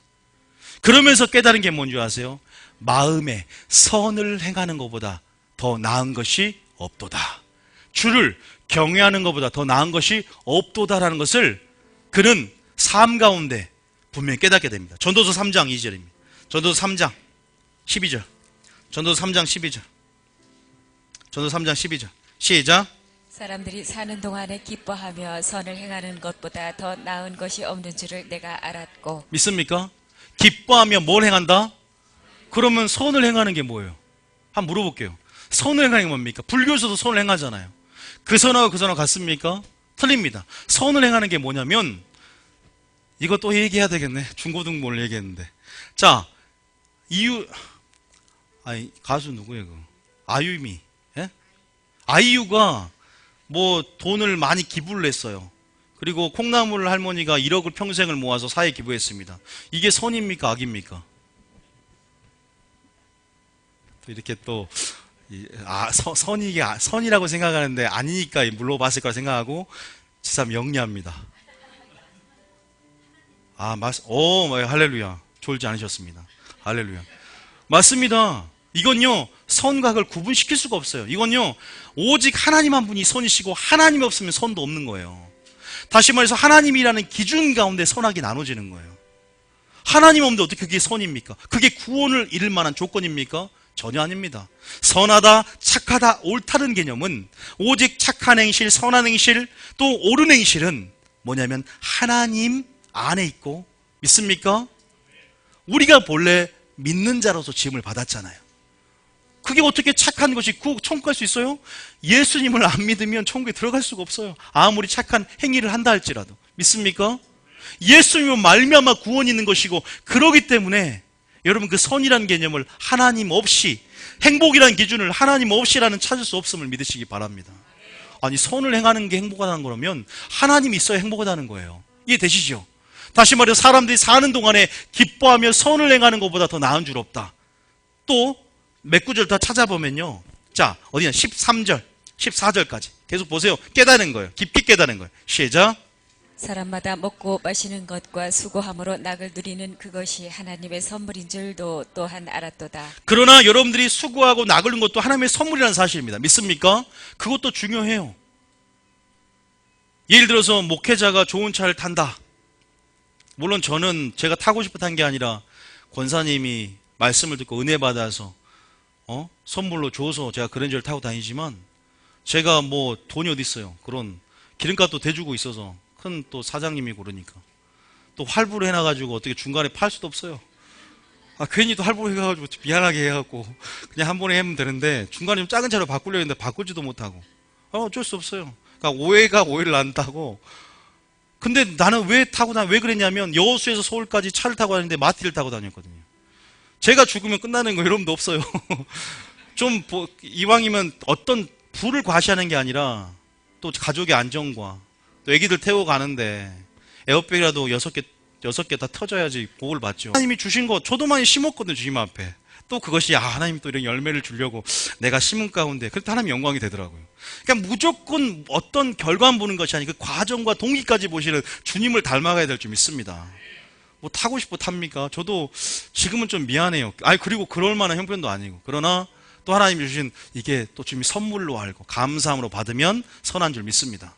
[SPEAKER 2] 그러면서 깨달은 게 뭔지 아세요? 마음에 선을 행하는 것보다 더 나은 것이 없도다. 주를 경외하는 것보다 더 나은 것이 없도다라는 것을 그는 삶 가운데 분명히 깨닫게 됩니다. 전도서 3장 2절입니다. 전도서 3장 12절. 전도서 3장 12절. 전도서 3장 12절. 시작.
[SPEAKER 1] 사람들이 사는 동안에 기뻐하며 선을 행하는 것보다 더 나은 것이 없는 줄을 내가 알았고.
[SPEAKER 2] 믿습니까? 기뻐하며 뭘 행한다? 그러면 선을 행하는 게 뭐예요? 한번 물어볼게요. 선을 행하는 게 뭡니까? 불교에서도 선을 행하잖아요. 그 선하고 그 선하고 같습니까? 틀립니다. 선을 행하는 게 뭐냐면, 이거 또 얘기해야 되겠네. 중고등부를 얘기했는데. 자, 가수 누구예요? 아유미. 예? 아이유가 뭐 돈을 많이 기부를 했어요. 그리고 콩나물 할머니가 1억을 평생을 모아서 사회에 기부했습니다. 이게 선입니까? 악입니까? 또 이렇게 또 선이라고 생각하는데 아니니까 물러봤을 거라 생각하고 지삼 영리합니다. 할렐루야. 졸지 않으셨습니다. 할렐루야. 맞습니다. 이건요, 선과 악을 구분시킬 수가 없어요. 이건요, 오직 하나님 한 분이 선이시고 하나님이 없으면 선도 없는 거예요. 다시 말해서 하나님이라는 기준 가운데 선악이 나눠지는 거예요. 하나님 없는데 어떻게 그게 선입니까? 그게 구원을 이룰 만한 조건입니까? 전혀 아닙니다. 선하다, 착하다, 옳다는 개념은 오직 착한 행실, 선한 행실, 또 옳은 행실은 뭐냐면 하나님 안에 있고, 믿습니까? 우리가 본래 믿는 자로서 지음을 받았잖아요. 그게 어떻게 착한 것이 천국 갈 수 있어요? 예수님을 안 믿으면 천국에 들어갈 수가 없어요. 아무리 착한 행위를 한다 할지라도. 믿습니까? 예수님은 말미암아 구원이 있는 것이고, 그러기 때문에 여러분 그 선이라는 개념을 하나님 없이, 행복이라는 기준을 하나님 없이라는 찾을 수 없음을 믿으시기 바랍니다. 아니, 선을 행하는 게 행복하다는 거라면 하나님이 있어야 행복하다는 거예요. 이해되시죠? 다시 말해서 사람들이 사는 동안에 기뻐하며 선을 행하는 것보다 더 나은 줄 없다. 또 몇 구절 더 찾아보면요, 자, 어디냐, 13절 14절까지 계속 보세요. 깨닫는 거예요. 깊이 깨닫는 거예요. 시작.
[SPEAKER 1] 사람마다 먹고 마시는 것과 수고함으로 낙을 누리는 그것이 하나님의 선물인 줄도 또한 알았도다.
[SPEAKER 2] 그러나 여러분들이 수고하고 낙을 누리는 것도 하나님의 선물이라는 사실입니다. 믿습니까? 그것도 중요해요. 예를 들어서 목회자가 좋은 차를 탄다. 물론 저는 제가 타고 싶어 탄 게 아니라 권사님이 말씀을 듣고 은혜 받아서 선물로 줘서 제가 그랜저를 타고 다니지만, 제가 뭐 돈이 어디 있어요. 그런 기름값도 대주고 있어서, 큰 또 사장님이고 그러니까 또 할부를 해놔가지고 어떻게 중간에 팔 수도 없어요. 괜히 또 할부 해가지고 미안하게 해갖고 그냥 한 번에 하면 되는데, 중간에 좀 작은 차로 바꾸려고 했는데 바꾸지도 못하고, 어쩔 수 없어요. 그러니까 오해가 오해를 낳는다고. 근데 나는 왜 그랬냐면, 여호수에서 서울까지 차를 타고 다니는데 마티를 타고 다녔거든요. 제가 죽으면 끝나는 거 여러분도 없어요. 이왕이면 어떤 부를 과시하는 게 아니라 또 가족의 안정과 또 애기들 태워 가는데 에어백이라도 6개 다 터져야지 복을 받죠. 하나님이 주신 거 저도 많이 심었거든요, 주님 앞에. 또 그것이 하나님 또 이런 열매를 주려고 내가 심은 가운데, 그럴 때 하나님 영광이 되더라고요. 그러니까 무조건 어떤 결과만 보는 것이 아니고 그 과정과 동기까지 보시는 주님을 닮아가야 될 줄 믿습니다. 뭐 타고 싶어 탑니까? 저도 지금은 좀 미안해요. 그리고 그럴 만한 형편도 아니고. 그러나 또 하나님이 주신 이게 또 주님이 선물로 알고 감사함으로 받으면 선한 줄 믿습니다.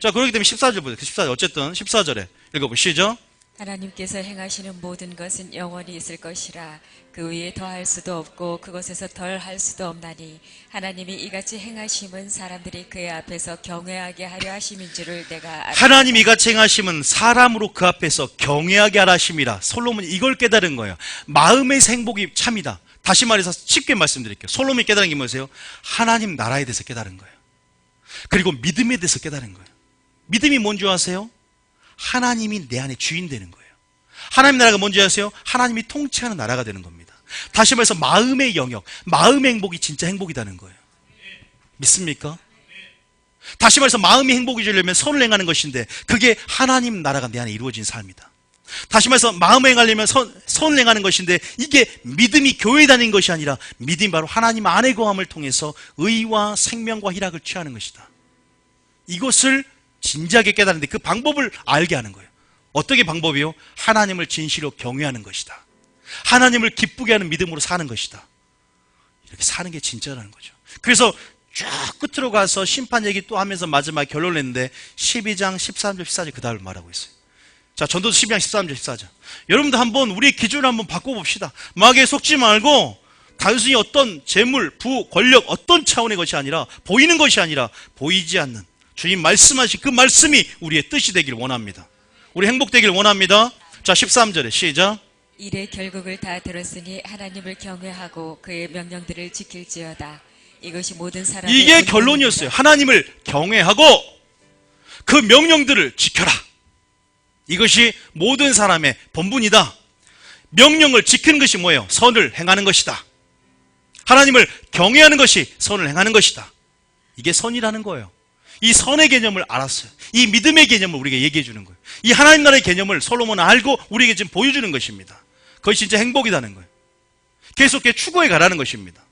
[SPEAKER 2] 자, 그렇기 때문에 14절 보세요. 14절. 어쨌든 14절에 읽어보시죠.
[SPEAKER 1] 하나님께서 행하시는 모든 것은 영원히 있을 것이라. 그 위에 더할 수도 없고 그것에서 덜 할 수도 없나니 하나님이 이같이 행하심은 사람들이 그의 앞에서 경외하게 하려 하심인 줄을 내가 알아.
[SPEAKER 2] 하나님 이같이 행하심은 사람으로 그 앞에서 경외하게 하라 하심이라. 솔로몬이 이걸 깨달은 거예요. 마음의 행복이 참이다. 다시 말해서 쉽게 말씀드릴게요. 솔로몬이 깨달은 게 뭐세요? 하나님 나라에 대해서 깨달은 거예요. 그리고 믿음에 대해서 깨달은 거예요. 믿음이 뭔지 아세요? 하나님이 내 안에 주인 되는 거예요. 하나님 나라가 뭔지 아세요? 하나님이 통치하는 나라가 되는 겁니다. 다시 말해서 마음의 영역, 마음의 행복이 진짜 행복이라는 거예요. 믿습니까? 다시 말해서 마음이 행복해지려면 선을 행하는 것인데 그게 하나님 나라가 내 안에 이루어진 삶이다. 다시 말해서 마음을 행하려면 선을 행하는 것인데 이게 믿음이 교회 다니는 것이 아니라 믿음이 바로 하나님 안에 거함을 통해서 의와 생명과 희락을 취하는 것이다. 이것을 진지하게 깨달는데 그 방법을 알게 하는 거예요. 어떻게 방법이요? 하나님을 진실로 경외하는 것이다. 하나님을 기쁘게 하는 믿음으로 사는 것이다. 이렇게 사는 게 진짜라는 거죠. 그래서 쭉 끝으로 가서 심판 얘기 또 하면서 마지막에 결론을 냈는데 12장 13절 14절 그 다음을 말하고 있어요. 자, 전도서 12장 13절 14절. 여러분도 한번 우리의 기준을 한번 바꿔봅시다. 마귀에 속지 말고 단순히 어떤 재물, 부, 권력 어떤 차원의 것이 아니라 보이는 것이 아니라 보이지 않는 주님 말씀하신 그 말씀이 우리의 뜻이 되길 원합니다. 우리 행복되길 원합니다. 자, 13절에 시작.
[SPEAKER 1] 이래 결국을 다 들었으니 하나님을 경외하고 그의 명령들을 지킬지어다. 이것이 모든 사람의
[SPEAKER 2] 이게 결론이었어요. 하나님을 경외하고 그 명령들을 지켜라. 이것이 모든 사람의 본분이다. 명령을 지키는 것이 뭐예요? 선을 행하는 것이다. 하나님을 경외하는 것이 선을 행하는 것이다. 이게 선이라는 거예요. 이 선의 개념을 알았어요. 이 믿음의 개념을 우리에게 얘기해 주는 거예요. 이 하나님 나라의 개념을 솔로몬은 알고 우리에게 지금 보여주는 것입니다. 그것이 진짜 행복이라는 거예요. 계속 추구해 가라는 것입니다.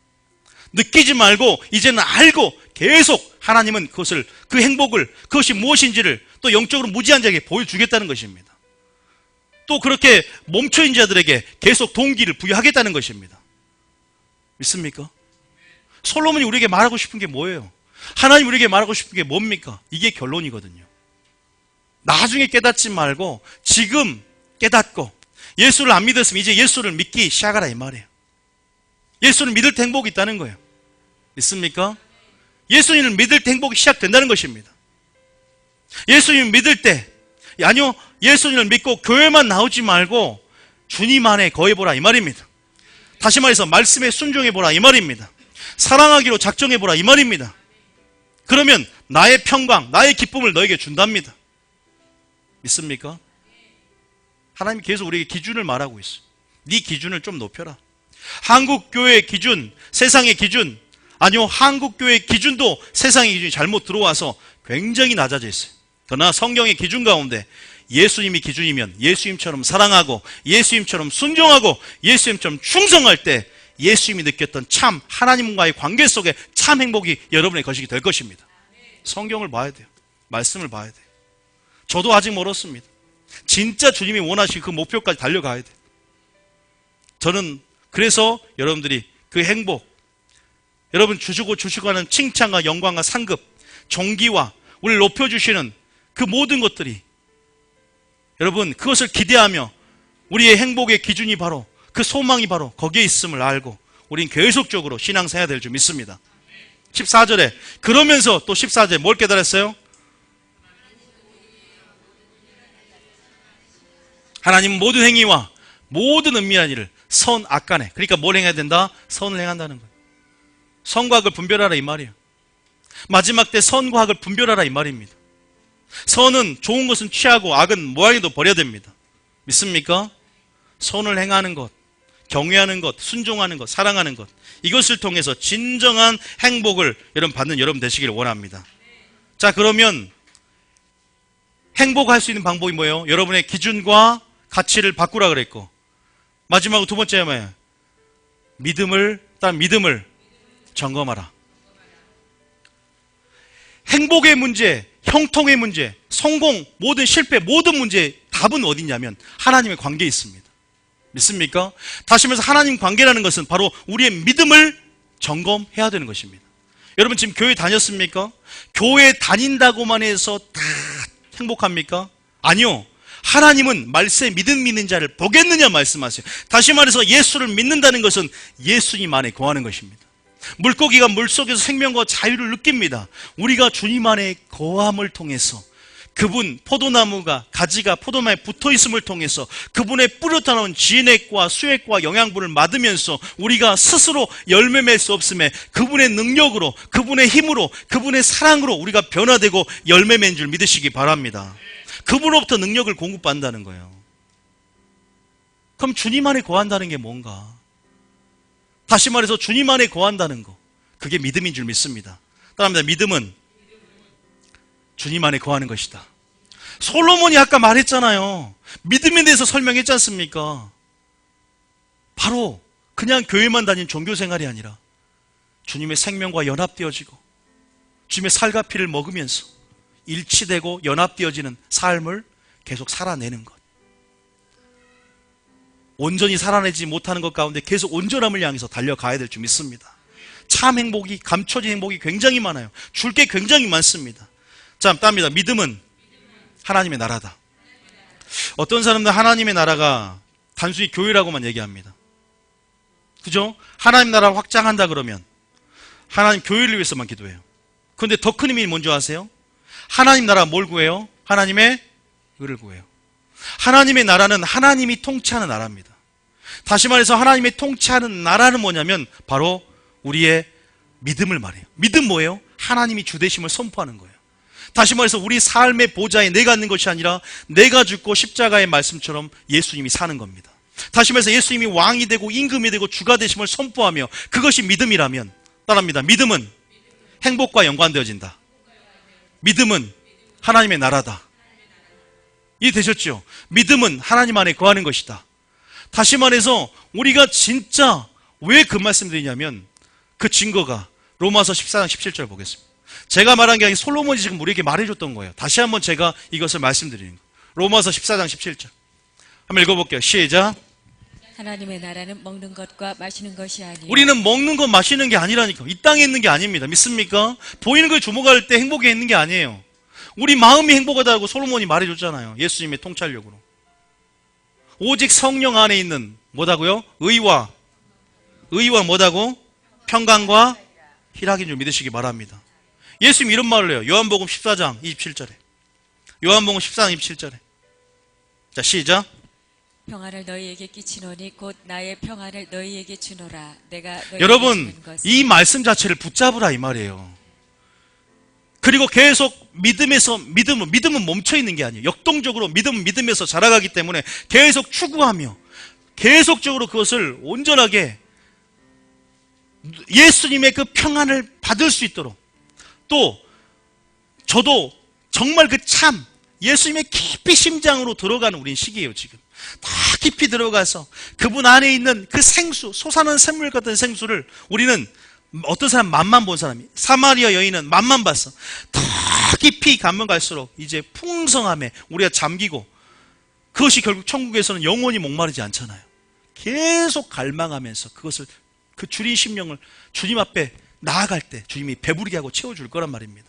[SPEAKER 2] 느끼지 말고 이제는 알고 계속 하나님은 그것을, 그 행복을, 그것이 무엇인지를 또 영적으로 무지한 자에게 보여주겠다는 것입니다. 또 그렇게 멈춰있는 자들에게 계속 동기를 부여하겠다는 것입니다. 믿습니까? 솔로몬이 우리에게 말하고 싶은 게 뭐예요? 하나님 우리에게 말하고 싶은 게 뭡니까? 이게 결론이거든요. 나중에 깨닫지 말고 지금 깨닫고 예수를 안 믿었으면 이제 예수를 믿기 시작하라 이 말이에요. 예수를 믿을 때 행복이 있다는 거예요. 믿습니까? 예수님을 믿을 때 행복이 시작된다는 것입니다. 예수님을 믿을 때, 아니요, 예수님을 믿고 교회만 나오지 말고 주님 안에 거해보라 이 말입니다. 다시 말해서 말씀에 순종해보라 이 말입니다. 사랑하기로 작정해보라 이 말입니다. 그러면 나의 평강, 나의 기쁨을 너에게 준답니다. 믿습니까? 하나님이 계속 우리에게 기준을 말하고 있어요. 네 기준을 좀 높여라. 한국교회의 기준, 세상의 기준, 아니요, 한국교회의 기준도 세상의 기준이 잘못 들어와서 굉장히 낮아져 있어요. 그러나 성경의 기준 가운데 예수님이 기준이면 예수님처럼 사랑하고 예수님처럼 순종하고 예수님처럼 충성할 때 예수님이 느꼈던 참 하나님과의 관계 속에 참 행복이 여러분의 것이 될 것입니다. 성경을 봐야 돼요. 말씀을 봐야 돼요. 저도 아직 멀었습니다. 진짜 주님이 원하시는 그 목표까지 달려가야 돼요. 저는 그래서 여러분들이 그 행복, 여러분 주시고 하는 칭찬과 영광과 상급, 존귀와 우리를 높여주시는 그 모든 것들이 여러분 그것을 기대하며 우리의 행복의 기준이 바로 그 소망이 바로 거기에 있음을 알고 우린 계속적으로 신앙생활 될 줄 믿습니다. 14절에 그러면서 또 14절에 뭘 깨달았어요? 하나님은 모든 행위와 모든 은밀한 일을 선, 악간에, 그러니까 뭘 행해야 된다? 선을 행한다는 거예요. 선과 악을 분별하라 이 말이에요. 마지막 때 선과 악을 분별하라 이 말입니다. 선은 좋은 것은 취하고 악은 뭐하게도 버려야 됩니다. 믿습니까? 선을 행하는 것, 경외하는 것, 순종하는 것, 사랑하는 것, 이것을 통해서 진정한 행복을 받는 여러분 되시기를 원합니다. 자, 그러면 행복할 수 있는 방법이 뭐예요? 여러분의 기준과 가치를 바꾸라 그랬고, 마지막으로 두 번째 뭐예요? 믿음을 점검하라. 행복의 문제, 형통의 문제, 성공, 모든 실패, 모든 문제의 답은 어디냐면 하나님의 관계에 있습니다. 믿습니까? 다시 말해서 하나님 관계라는 것은 바로 우리의 믿음을 점검해야 되는 것입니다. 여러분 지금 교회 다녔습니까? 교회 다닌다고만 해서 다 행복합니까? 아니요. 하나님은 말세에 믿는 자를 보겠느냐 말씀하세요. 다시 말해서 예수를 믿는다는 것은 예수님 안에 거하는 것입니다. 물고기가 물속에서 생명과 자유를 느낍니다. 우리가 주님 안에 거함을 통해서 그분 포도나무가 가지가 포도나무에 붙어있음을 통해서 그분의 뿌려져 나온 진액과 수액과 영양분을 받으면서 우리가 스스로 열매 맺을 수 없음에 그분의 능력으로 그분의 힘으로 그분의 사랑으로 우리가 변화되고 열매 맺는 줄 믿으시기 바랍니다. 그분으로부터 능력을 공급받는다는 거예요. 그럼 주님 안에 거한다는 게 뭔가? 다시 말해서 주님 안에 거한다는 거, 그게 믿음인 줄 믿습니다. 따라합니다. 믿음은 주님 안에 거하는 것이다. 솔로몬이 아까 말했잖아요. 믿음에 대해서 설명했지 않습니까? 바로 그냥 교회만 다닌 종교생활이 아니라 주님의 생명과 연합되어지고 주님의 살과 피를 먹으면서 일치되고 연합되어지는 삶을 계속 살아내는 것. 온전히 살아내지 못하는 것 가운데 계속 온전함을 향해서 달려가야 될 줄 믿습니다. 참 행복이, 감춰진 행복이 굉장히 많아요. 줄 게 굉장히 많습니다. 자, 땁니다. 믿음은 하나님의 나라다. 어떤 사람들은 하나님의 나라가 단순히 교회라고만 얘기합니다. 그죠? 하나님 나라 확장한다 그러면 하나님 교회를 위해서만 기도해요. 그런데 더 큰 의미는 뭔지 아세요? 하나님 나라 뭘 구해요? 하나님의 의를 구해요. 하나님의 나라는 하나님이 통치하는 나라입니다. 다시 말해서 하나님의 통치하는 나라는 뭐냐면 바로 우리의 믿음을 말해요. 믿음 뭐예요? 하나님이 주되심을 선포하는 거예요. 다시 말해서 우리 삶의 보좌에 내가 있는 것이 아니라 내가 죽고 십자가의 말씀처럼 예수님이 사는 겁니다. 다시 말해서 예수님이 왕이 되고 임금이 되고 주가 되심을 선포하며 그것이 믿음이라면 따라합니다. 믿음은 행복과 연관되어진다. 믿음은 하나님의 나라다. 이해되셨죠? 믿음은 하나님 안에 거하는 것이다. 다시 말해서 우리가 진짜 왜 그 말씀 드리냐면 그 증거가 로마서 14장 17절 보겠습니다. 제가 말한 게 아니라 솔로몬이 지금 우리에게 말해줬던 거예요. 다시 한번 제가 이것을 말씀드리는 거예요. 로마서 14장 17절 한번 읽어볼게요. 시작.
[SPEAKER 1] 하나님의 나라는 먹는 것과 마시는 것이 아니요
[SPEAKER 2] 우리는 먹는 것 마시는 게 아니라니까. 이 땅에 있는 게 아닙니다. 믿습니까? 보이는 거에 주목할 때 행복해 있는 게 아니에요. 우리 마음이 행복하다고 솔로몬이 말해줬잖아요. 예수님의 통찰력으로. 오직 성령 안에 있는 뭐다고요? 의와 뭐다고? 평강과 희락인 줄 믿으시기 바랍니다. 예수님 이런 말을 해요. 요한복음 14장 27절에. 요한복음 14장 27절에. 자, 시작.
[SPEAKER 1] 평안을 너희에게 끼치노니 곧 나의 평안을 너희에게 주노라. 내가 너희에게
[SPEAKER 2] 여러분,
[SPEAKER 1] 주는 것은
[SPEAKER 2] 이 말씀 자체를 붙잡으라 이 말이에요. 그리고 계속 믿음은 멈춰 있는 게 아니에요. 역동적으로 믿음은 믿음에서 자라가기 때문에 계속 추구하며 계속적으로 그것을 온전하게 예수님의 그 평안을 받을 수 있도록 또 저도 정말 그 참 예수님의 깊이 심장으로 들어가는 우린 시기예요. 지금 다 깊이 들어가서 그분 안에 있는 그 생수, 솟아나는 샘물 같은 생수를 우리는 어떤 사람 맛만 본 사람이 사마리아 여인은 맛만 봤어. 더 깊이 가면 갈수록 이제 풍성함에 우리가 잠기고 그것이 결국 천국에서는 영원히 목마르지 않잖아요. 계속 갈망하면서 그것을 그 주린 심령을 주님 앞에 나아갈 때 주님이 배부르게 하고 채워줄 거란 말입니다.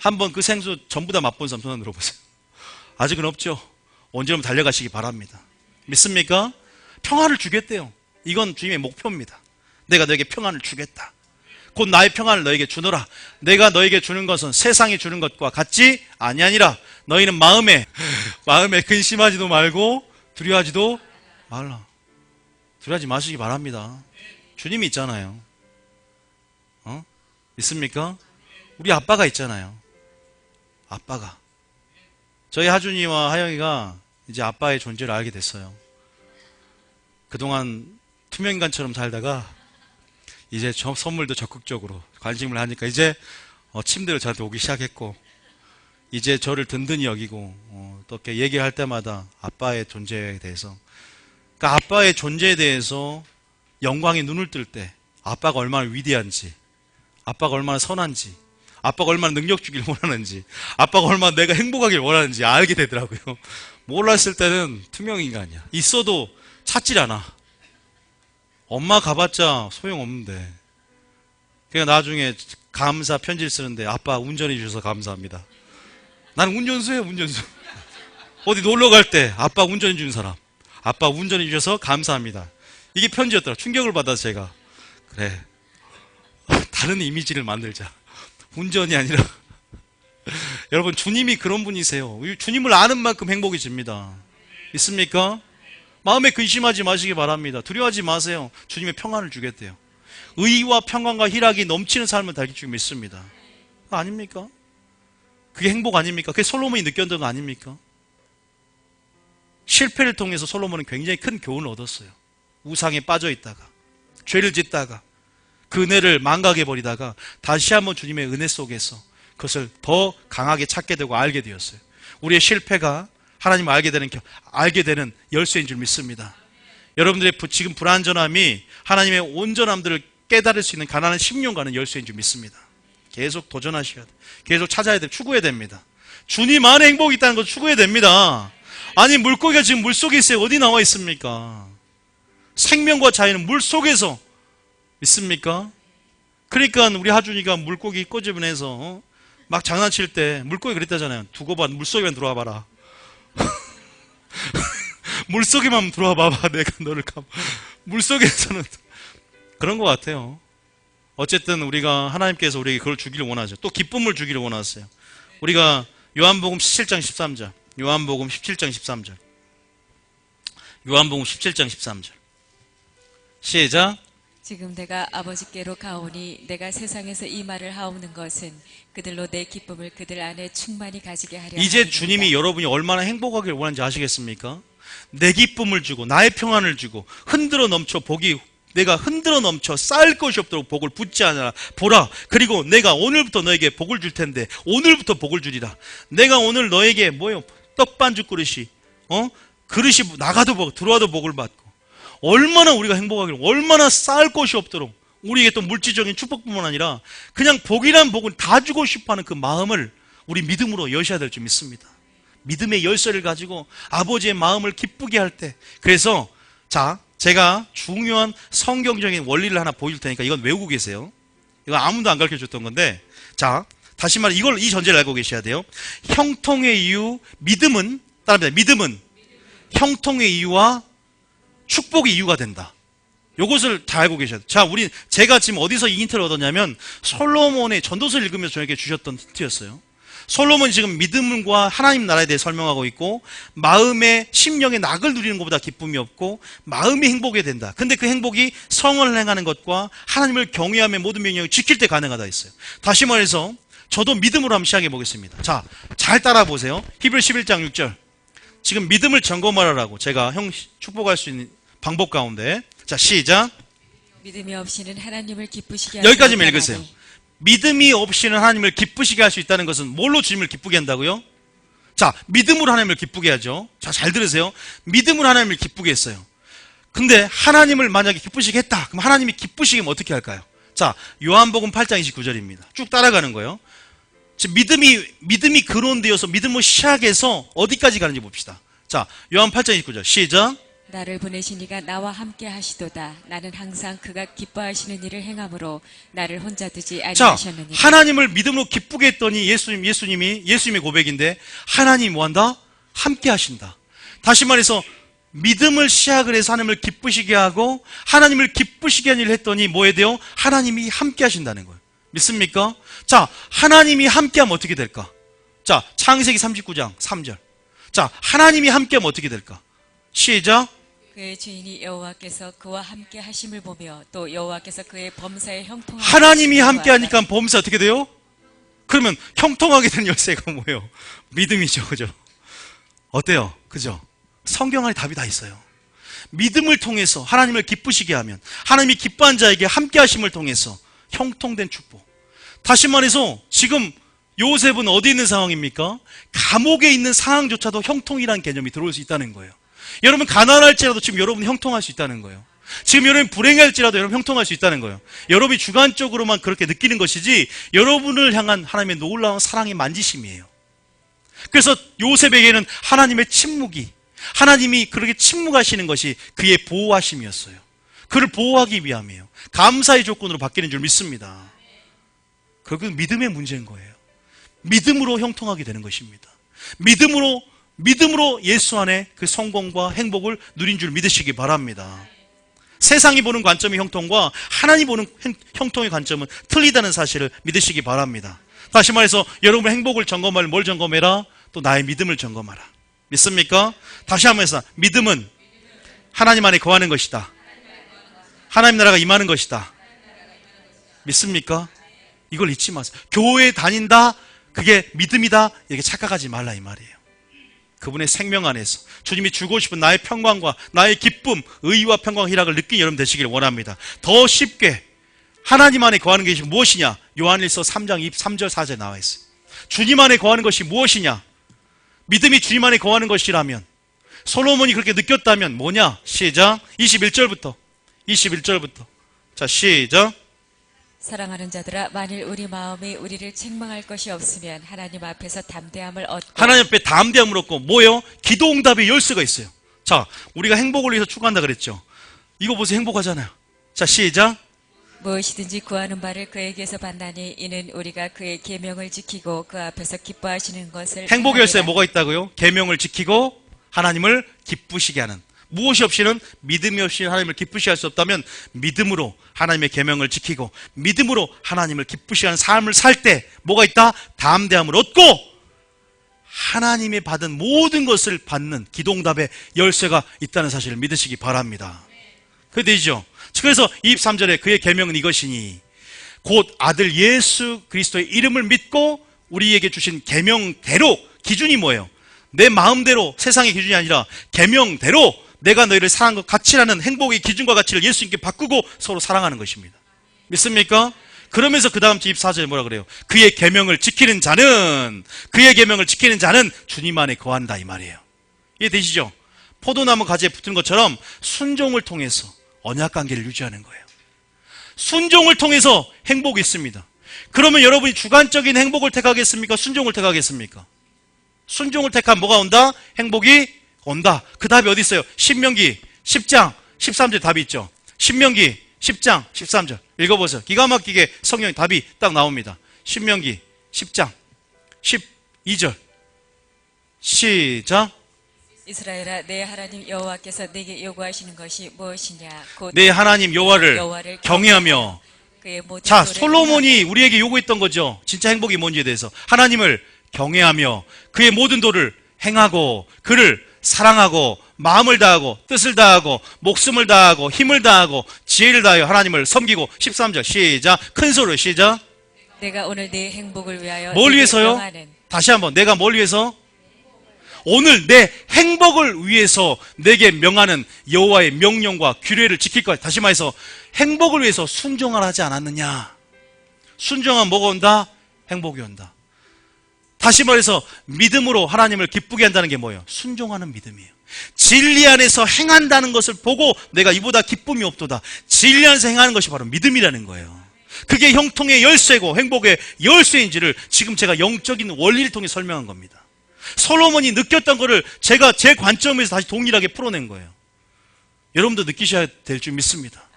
[SPEAKER 2] 한번 그 생수 전부 다 맛본 사람 손 들어보세요. 아직은 없죠? 언제면 달려가시기 바랍니다. 믿습니까? 평안을 주겠대요. 이건 주님의 목표입니다. 내가 너에게 평안을 주겠다. 곧 나의 평안을 너에게 주노라. 내가 너에게 주는 것은 세상이 주는 것과 같지 아니하니라. 너희는 마음에 근심하지도 말고 두려워하지도 말라. 두려워하지 마시기 바랍니다. 주님이 있잖아요. 믿습니까? 우리 아빠가 있잖아요. 아빠가. 저희 하준이와 하영이가 이제 아빠의 존재를 알게 됐어요. 그동안 투명인간처럼 살다가 이제 선물도 적극적으로 관심을 하니까 이제 침대를 저한테 오기 시작했고 이제 저를 든든히 여기고 또 이렇게 얘기할 때마다 아빠의 존재에 대해서 그러니까 아빠의 존재에 대해서 영광의 눈을 뜰 때 아빠가 얼마나 위대한지 아빠가 얼마나 선한지 아빠가 얼마나 능력 주길 원하는지 아빠가 얼마나 내가 행복하길 원하는지 알게 되더라고요. 몰랐을 때는 투명인간이야. 있어도 찾질 않아. 엄마 가봤자 소용없는데. 그러니까 나중에 감사 편지를 쓰는데 아빠 운전해 주셔서 감사합니다. 나는 운전수예요, 운전수. 어디 놀러 갈 때 아빠 운전해 주는 사람. 아빠 운전해 주셔서 감사합니다. 이게 편지였더라. 충격을 받아서 제가. 그래. 다른 이미지를 만들자. 운전이 아니라. 여러분, 주님이 그런 분이세요. 주님을 아는 만큼 행복해집니다. 있습니까? 마음에 근심하지 마시기 바랍니다. 두려워하지 마세요. 주님의 평안을 주겠대요. 의와 평안과 희락이 넘치는 삶을 달길 줄 믿습니다. 아닙니까? 그게 행복 아닙니까? 그게 솔로몬이 느꼈던 거 아닙니까? 실패를 통해서 솔로몬은 굉장히 큰 교훈을 얻었어요. 우상에 빠져 있다가, 죄를 짓다가, 그 은혜를 망각해버리다가 다시 한번 주님의 은혜 속에서 그것을 더 강하게 찾게 되고 알게 되었어요. 우리의 실패가 하나님을 알게 되는 열쇠인 줄 믿습니다. 여러분들의 지금 불완전함이 하나님의 온전함들을 깨달을 수 있는 가난한 심령과는 열쇠인 줄 믿습니다. 계속 도전하셔야 돼요. 계속 찾아야 돼요. 추구해야 됩니다. 주님 안에 행복이 있다는 걸 추구해야 됩니다. 아니, 물고기가 지금 물속에 있어요. 어디 나와 있습니까? 생명과 자유는 물속에서 있습니까? 그러니까 우리 하준이가 물고기 꼬집어내서 막 장난칠 때 물고기 그랬다잖아요. 두고 봐. 물속에만 들어와 봐라. 물속에만 들어와 봐봐. 내가 너를 물속에서는 그런 것 같아요. 어쨌든 우리가 하나님께서 우리에게 그걸 주기를 원하죠. 또 기쁨을 주기를 원하세요. 우리가 요한복음 17장 13절. 요한복음 17장 13절. 요한복음 17장 13절. 시작.
[SPEAKER 1] 지금 내가 아버지께로 가오니 내가 세상에서 이 말을 하오는 것은 그들로 내 기쁨을 그들 안에 충만히 가지게 하려
[SPEAKER 2] 이제
[SPEAKER 1] 함이니이다.
[SPEAKER 2] 주님이 여러분이 얼마나 행복하길 원하는지 아시겠습니까? 내 기쁨을 주고 나의 평안을 주고 내가 흔들어 넘쳐 쌓을 것이 없도록 복을 붓지 않아라. 보라. 그리고 내가 오늘부터 너에게 복을 줄 텐데 오늘부터 복을 주리라. 내가 오늘 너에게 떡반죽 그릇이 그릇이 나가도 복, 들어와도 복을 받고 얼마나 우리가 행복하기를, 얼마나 쌓을 것이 없도록 우리에게 또 물질적인 축복뿐만 아니라 그냥 복이란 복은 다 주고 싶어하는 그 마음을 우리 믿음으로 여셔야 될 줄 믿습니다. 믿음의 열쇠를 가지고 아버지의 마음을 기쁘게 할 때, 그래서 제가 중요한 성경적인 원리를 하나 보여줄 테니까 이건 외우고 계세요. 이거 아무도 안 가르쳐줬던 건데, 다시 말해 이 전제를 알고 계셔야 돼요. 형통의 이유, 믿음은 형통의 이유와 축복의 이유가 된다. 요것을 다 알고 계셔야 돼요. 제가 지금 어디서 이 힌트를 얻었냐면 솔로몬의 전도서를 읽으면서 저에게 주셨던 힌트였어요. 솔로몬이 지금 믿음과 하나님 나라에 대해 설명하고 있고, 마음의 심령의 낙을 누리는 것보다 기쁨이 없고 마음이 행복해야 된다. 근데 그 행복이 성을 행하는 것과 하나님을 경외하며 모든 명령을 지킬 때 가능하다 했어요. 다시 말해서 저도 믿음으로 한번 시작해 보겠습니다. 잘 따라 보세요. 히브리 11장 6절. 지금 믿음을 점검하라고 제가 축복할 수 있는 방법 가운데, 시작.
[SPEAKER 1] 믿음이 없이는 하나님을 기쁘시게 하지
[SPEAKER 2] 여기까지만
[SPEAKER 1] 못하나니.
[SPEAKER 2] 읽으세요. 믿음이 없이는 하나님을 기쁘시게 할 수 있다는 것은 뭘로 주님을 기쁘게 한다고요? 믿음으로 하나님을 기쁘게 하죠. 잘 들으세요. 믿음으로 하나님을 기쁘게 했어요. 근데 하나님을 만약에 기쁘시게 했다. 그럼 하나님이 기쁘시게 하면 어떻게 할까요? 요한복음 8장 29절입니다. 쭉 따라가는 거예요. 믿음이 근원되어서 믿음으로 시작해서 어디까지 가는지 봅시다. 요한 8장 29절 시작.
[SPEAKER 1] 나를 보내신 이가 나와 함께 하시도다. 나는 항상 그가 기뻐하시는 일을 행함으로 나를 혼자 두지 아니하셨느니라.
[SPEAKER 2] 하나님을 믿음으로 기쁘게 했더니 예수님의 고백인데, 하나님이 뭐한다? 함께 하신다. 다시 말해서 믿음을 시작을 해서 하나님을 기쁘시게 하고 하나님을 기쁘시게 하는 일을 했더니 뭐 해야 돼요? 하나님이 함께 하신다는 거예요. 믿습니까? 하나님이 함께하면 어떻게 될까? 창세기 39장 3절. 하나님이 함께하면 어떻게 될까? 시작.
[SPEAKER 1] 그의 주인이 여호와께서 그와 함께 하심을 보며 또 여호와께서 그의 범사에 형통하심을
[SPEAKER 2] 하나님이 함께하니까 범사 어떻게 돼요? 그러면 형통하게 된 열쇠가 뭐예요? 믿음이죠. 그죠? 어때요? 그죠? 성경 안에 답이 다 있어요. 믿음을 통해서 하나님을 기쁘시게 하면, 하나님이 기뻐한 자에게 함께 하심을 통해서 형통된 축복. 다시 말해서 지금 요셉은 어디 있는 상황입니까? 감옥에 있는 상황조차도 형통이라는 개념이 들어올 수 있다는 거예요. 여러분 가난할지라도 지금 여러분 형통할 수 있다는 거예요. 지금 여러분 불행할지라도 여러분 형통할 수 있다는 거예요. 여러분이 주관적으로만 그렇게 느끼는 것이지 여러분을 향한 하나님의 놀라운 사랑의 만지심이에요. 그래서 요셉에게는 하나님의 침묵이, 하나님이 그렇게 침묵하시는 것이 그의 보호하심이었어요. 그를 보호하기 위함이에요. 감사의 조건으로 바뀌는 줄 믿습니다. 그건 믿음의 문제인 거예요. 믿음으로 형통하게 되는 것입니다. 믿음으로 믿음으로 예수 안에 그 성공과 행복을 누린 줄 믿으시기 바랍니다. 세상이 보는 관점의 형통과 하나님 보는 형통의 관점은 틀리다는 사실을 믿으시기 바랍니다. 다시 말해서 여러분의 행복을 점검할 뭘 점검해라? 또 나의 믿음을 점검하라. 믿습니까? 다시 한번 해서 믿음은 하나님 안에 거하는 것이다. 하나님 나라가 임하는 것이다. 믿습니까? 이걸 잊지 마세요. 교회에 다닌다, 그게 믿음이다, 이렇게 착각하지 말라 이 말이에요. 그분의 생명 안에서 주님이 주고 싶은 나의 평강과 나의 기쁨, 의와 평강, 희락을 느낀 여러분 되시길 원합니다. 더 쉽게 하나님 안에 거하는 것이 무엇이냐? 요한일서 3장 3절 4절에 나와 있어요. 주님 안에 거하는 것이 무엇이냐? 믿음이 주님 안에 거하는 것이라면, 솔로몬이 그렇게 느꼈다면 뭐냐? 시작. 21절부터. 자, 시작.
[SPEAKER 1] 사랑하는 자들아, 만일 우리 마음이 우리를 책망할 것이 없으면 하나님 앞에서 담대함을 얻고,
[SPEAKER 2] 하나님 앞에 담대함을 얻고 뭐예요? 기도응답의 열쇠가 있어요. 자, 우리가 행복을 위해서 추구한다 그랬죠. 이거 보세요. 행복하잖아요. 자, 시작.
[SPEAKER 1] 무엇이든지 구하는 바를 그에게서 받나니 이는 우리가 그의 계명을 지키고 그 앞에서 기뻐하시는 것을.
[SPEAKER 2] 행복의 열쇠에
[SPEAKER 1] 행하리라.
[SPEAKER 2] 뭐가 있다고요? 계명을 지키고 하나님을 기쁘시게 하는. 무엇이 없이는, 믿음이 없이는 하나님을 기쁘시게 할 수 없다면 믿음으로 하나님의 계명을 지키고 믿음으로 하나님을 기쁘시게 하는 삶을 살 때 뭐가 있다? 담대함을 얻고 하나님이 받은 모든 것을 받는 기도응답의 열쇠가 있다는 사실을 믿으시기 바랍니다. 그게 되죠. 그래서 23절에 그의 계명은 이것이니 곧 아들 예수 그리스도의 이름을 믿고 우리에게 주신 계명대로, 기준이 뭐예요? 내 마음대로 세상의 기준이 아니라 계명대로 내가 너희를 사랑한 것 같이라는 행복의 기준과 가치를 예수님께 바꾸고 서로 사랑하는 것입니다. 믿습니까? 그러면서 그 다음 주 24절에 뭐라 그래요? 그의 계명을 지키는 자는 주님 안에 거한다 이 말이에요. 이해되시죠? 포도나무 가지에 붙은 것처럼 순종을 통해서 언약관계를 유지하는 거예요. 순종을 통해서 행복이 있습니다. 그러면 여러분이 주관적인 행복을 택하겠습니까? 순종을 택하겠습니까? 순종을 택하면 뭐가 온다? 행복이 온다. 그 답이 어디 있어요? 신명기 10장 13절 답이 있죠. 신명기 10장 13절 읽어보세요. 기가 막히게 성경의 답이 딱 나옵니다. 신명기 10장 12절 시작.
[SPEAKER 1] 이스라엘아, 내 하나님 여호와께서 내게 요구하시는 것이 무엇이냐? 곧
[SPEAKER 2] 내 하나님 여호와를 경외하며.
[SPEAKER 1] 그의 모든
[SPEAKER 2] 자,
[SPEAKER 1] 도를
[SPEAKER 2] 솔로몬이 우리에게 요구했던 거죠. 진짜 행복이 뭔지에 대해서. 하나님을 경외하며 그의 모든 도를 행하고 그를 사랑하고 마음을 다하고 뜻을 다하고 목숨을 다하고 힘을 다하고 지혜를 다하여 하나님을 섬기고. 13절 시작. 큰 소리로 시작.
[SPEAKER 1] 내가 오늘 네 행복을 위하여
[SPEAKER 2] 뭘
[SPEAKER 1] 네게
[SPEAKER 2] 위해서요?
[SPEAKER 1] 명하는.
[SPEAKER 2] 다시 한번. 내가 뭘 위해서? 오늘 내 행복을 위해서 내게 명하는 여호와의 명령과 규례를 지킬 것. 다시 말해서 행복을 위해서 순종을 하지 않았느냐? 순종하면 뭐가 온다? 행복이 온다. 다시 말해서 믿음으로 하나님을 기쁘게 한다는 게 뭐예요? 순종하는 믿음이에요. 진리 안에서 행한다는 것을 보고 내가 이보다 기쁨이 없도다. 진리 안에서 행하는 것이 바로 믿음이라는 거예요. 그게 형통의 열쇠고 행복의 열쇠인지를 지금 제가 영적인 원리를 통해 설명한 겁니다. 솔로몬이 느꼈던 거를 제가 제 관점에서 다시 동일하게 풀어낸 거예요. 여러분도 느끼셔야 될 줄 믿습니다.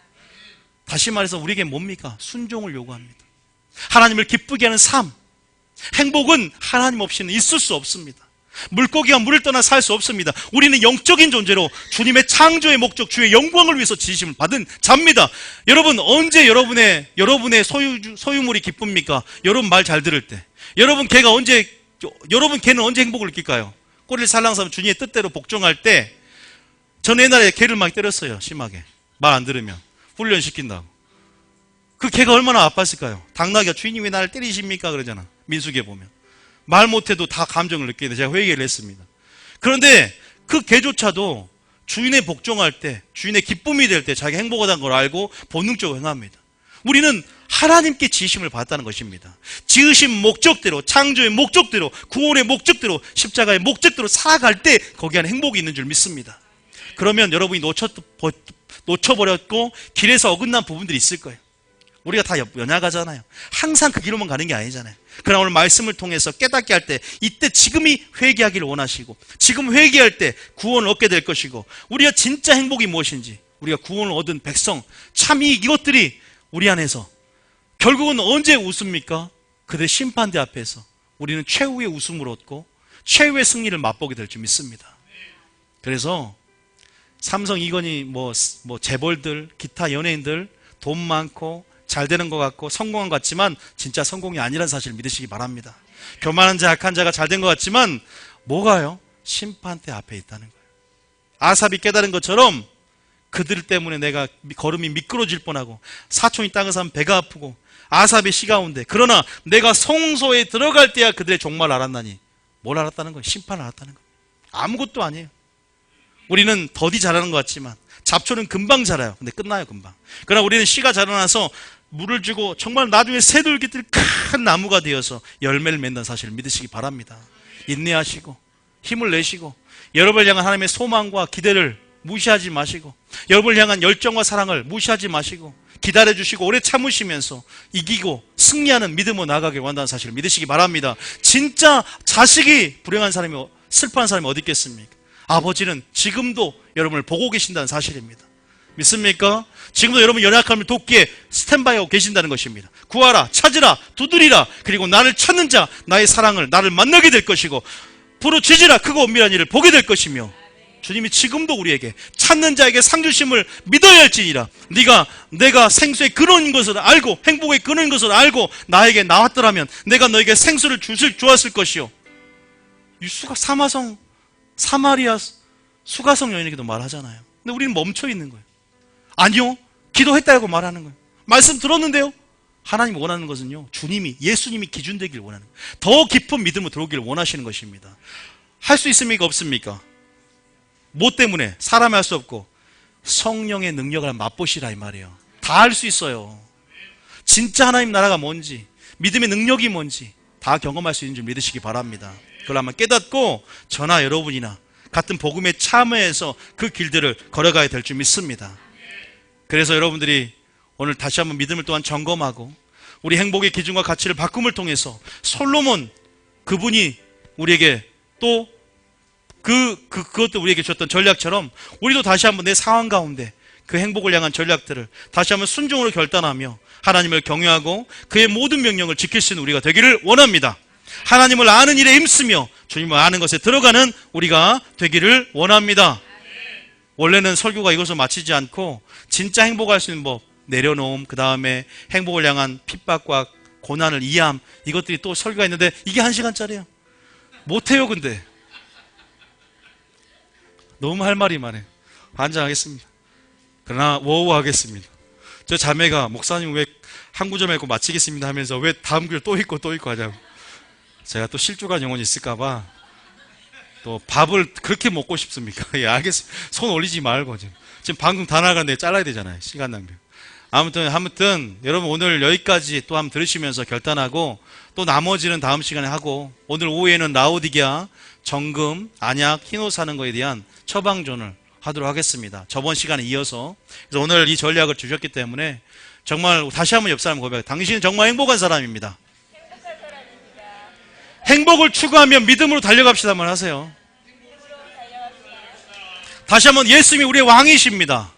[SPEAKER 2] 다시 말해서 우리에게 뭡니까? 순종을 요구합니다. 하나님을 기쁘게 하는 삶. 행복은 하나님 없이는 있을 수 없습니다. 물고기가 물을 떠나 살 수 없습니다. 우리는 영적인 존재로 주님의 창조의 목적, 주의 영광을 위해서 지으심을 받은 자입니다. 여러분, 언제 여러분의 소유물이 기쁩니까? 여러분 말 잘 들을 때. 여러분 개는 언제 행복을 느낄까요? 꼬리를 살랑사면 주님의 뜻대로 복종할 때. 저는 옛날에 개를 막 때렸어요. 심하게. 말 안 들으면. 훈련시킨다고. 그 개가 얼마나 아팠을까요? 당나귀가 주인이 왜 나를 때리십니까? 그러잖아. 민수기에 보면. 말 못해도 다 감정을 느끼게 돼. 제가 회개를 했습니다. 그런데 그 개조차도 주인의 복종할 때, 주인의 기쁨이 될 때 자기 행복하다는 걸 알고 본능적으로 행합니다. 우리는 하나님께 지으심을 받았다는 것입니다. 지으신 목적대로, 창조의 목적대로, 구원의 목적대로, 십자가의 목적대로 살아갈 때 거기 안에 행복이 있는 줄 믿습니다. 그러면 여러분이 놓쳐버렸고 길에서 어긋난 부분들이 있을 거예요. 우리가 다 연약하잖아요. 항상 그 길로만 가는 게 아니잖아요. 그러나 오늘 말씀을 통해서 깨닫게 할 때 이때 지금이 회개하기를 원하시고 지금 회개할 때 구원을 얻게 될 것이고 우리가 진짜 행복이 무엇인지 우리가 구원을 얻은 백성 참 이것들이 우리 안에서 결국은 언제 웃습니까? 그들의 심판대 앞에서 우리는 최후의 웃음을 얻고 최후의 승리를 맛보게 될 줄 믿습니다. 그래서 삼성, 이건희, 재벌들, 기타 연예인들 돈 많고 잘 되는 것 같고 성공한 것 같지만 진짜 성공이 아니라는 사실을 믿으시기 바랍니다. 교만한 자, 악한 자가 잘 된 것 같지만 뭐가요? 심판대 앞에 있다는 거예요. 아삽이 깨달은 것처럼 그들 때문에 내가 걸음이 미끄러질 뻔하고 사촌이 땅을 사면 배가 아프고 아삽의 시 가운데, 그러나 내가 성소에 들어갈 때야 그들의 종말을 알았나니, 뭘 알았다는 거예요? 심판을 알았다는 거예요. 아무것도 아니에요. 우리는 더디 자라는 것 같지만 잡초는 금방 자라요. 근데 끝나요, 금방. 그러나 우리는 씨가 자라나서 물을 주고 정말 나중에 새돌깃들 큰 나무가 되어서 열매를 맺는 사실을 믿으시기 바랍니다. 인내하시고 힘을 내시고 여러분을 향한 하나님의 소망과 기대를 무시하지 마시고 여러분을 향한 열정과 사랑을 무시하지 마시고 기다려주시고 오래 참으시면서 이기고 승리하는 믿음으로 나아가길 원한다는 사실을 믿으시기 바랍니다. 진짜 자식이 불행한 사람이, 슬퍼한 사람이 어디 있겠습니까? 아버지는 지금도 여러분을 보고 계신다는 사실입니다. 믿습니까? 지금도 여러분 연약함을 돕기에 스탠바이하고 계신다는 것입니다. 구하라, 찾으라, 두드리라. 그리고 나를 찾는 자, 나의 사랑을, 나를 만나게 될 것이고 부르짖으라, 크고 엄밀한 일을 보게 될 것이며, 주님이 지금도 우리에게 찾는 자에게 상 주심을 믿어야 할지니라. 내가 생수의 근원인 것을 알고 행복의 근원인 것을 알고 나에게 나왔더라면 내가 너에게 생수를 주었을 것이요. 사마리아 수가성 여인에게도 말하잖아요. 근데 우리는 멈춰 있는 거예요. 아니요, 기도했다고 말하는 거예요. 말씀 들었는데요. 하나님 원하는 것은요, 예수님이 기준 되기를 원하는 거예요. 더 깊은 믿음으로 들어오기를 원하시는 것입니다. 할 수 있습니까? 없습니까? 뭐 때문에? 사람이 할 수 없고 성령의 능력을 맛보시라 이 말이에요. 다 할 수 있어요. 진짜 하나님 나라가 뭔지, 믿음의 능력이 뭔지 다 경험할 수 있는 줄 믿으시기 바랍니다. 그걸 한번 깨닫고 저나 여러분이나 같은 복음에 참여해서 그 길들을 걸어가야 될 줄 믿습니다. 그래서 여러분들이 오늘 다시 한번 믿음을 또한 점검하고 우리 행복의 기준과 가치를 바꿈을 통해서 솔로몬 그분이 우리에게 또 그것도 우리에게 줬던 전략처럼 우리도 다시 한번 내 상황 가운데 그 행복을 향한 전략들을 다시 한번 순종으로 결단하며 하나님을 경외하고 그의 모든 명령을 지킬 수 있는 우리가 되기를 원합니다. 하나님을 아는 일에 힘쓰며 주님을 아는 것에 들어가는 우리가 되기를 원합니다. 원래는 설교가 이것을 마치지 않고 진짜 행복할 수 있는 법, 내려놓음, 그 다음에 행복을 향한 핍박과 고난을 이해함, 이것들이 또 설교가 있는데 이게 1시간짜리예요. 못해요. 근데 너무 할 말이 많아요. 반장하겠습니다. 그러나 워우 하겠습니다. 저 자매가 목사님 왜 한 구절 읽고 마치겠습니다 하면서 왜 다음 글 또 읽고 하냐고. 제가 또 실족한 영혼이 있을까봐 또 밥을 그렇게 먹고 싶습니까? 예, 알겠습니다. 손 올리지 말고 지금 방금 다 나갔는데 잘라야 되잖아요. 시간 낭비. 아무튼 여러분 오늘 여기까지 또 한번 들으시면서 결단하고 또 나머지는 다음 시간에 하고, 오늘 오후에는 라오디게아, 정금, 안약, 흰옷 사는 거에 대한 처방전을 하도록 하겠습니다. 저번 시간에 이어서. 그래서 오늘 이 전략을 주셨기 때문에 정말 다시 한번 옆 사람 고백해요. 당신은 정말 행복한 사람입니다. 행복을 추구하며 믿음으로 달려갑시다만 하세요. 다시 한번 예수님이 우리의 왕이십니다.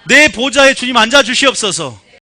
[SPEAKER 2] 내 보좌에 주님 앉아주시옵소서.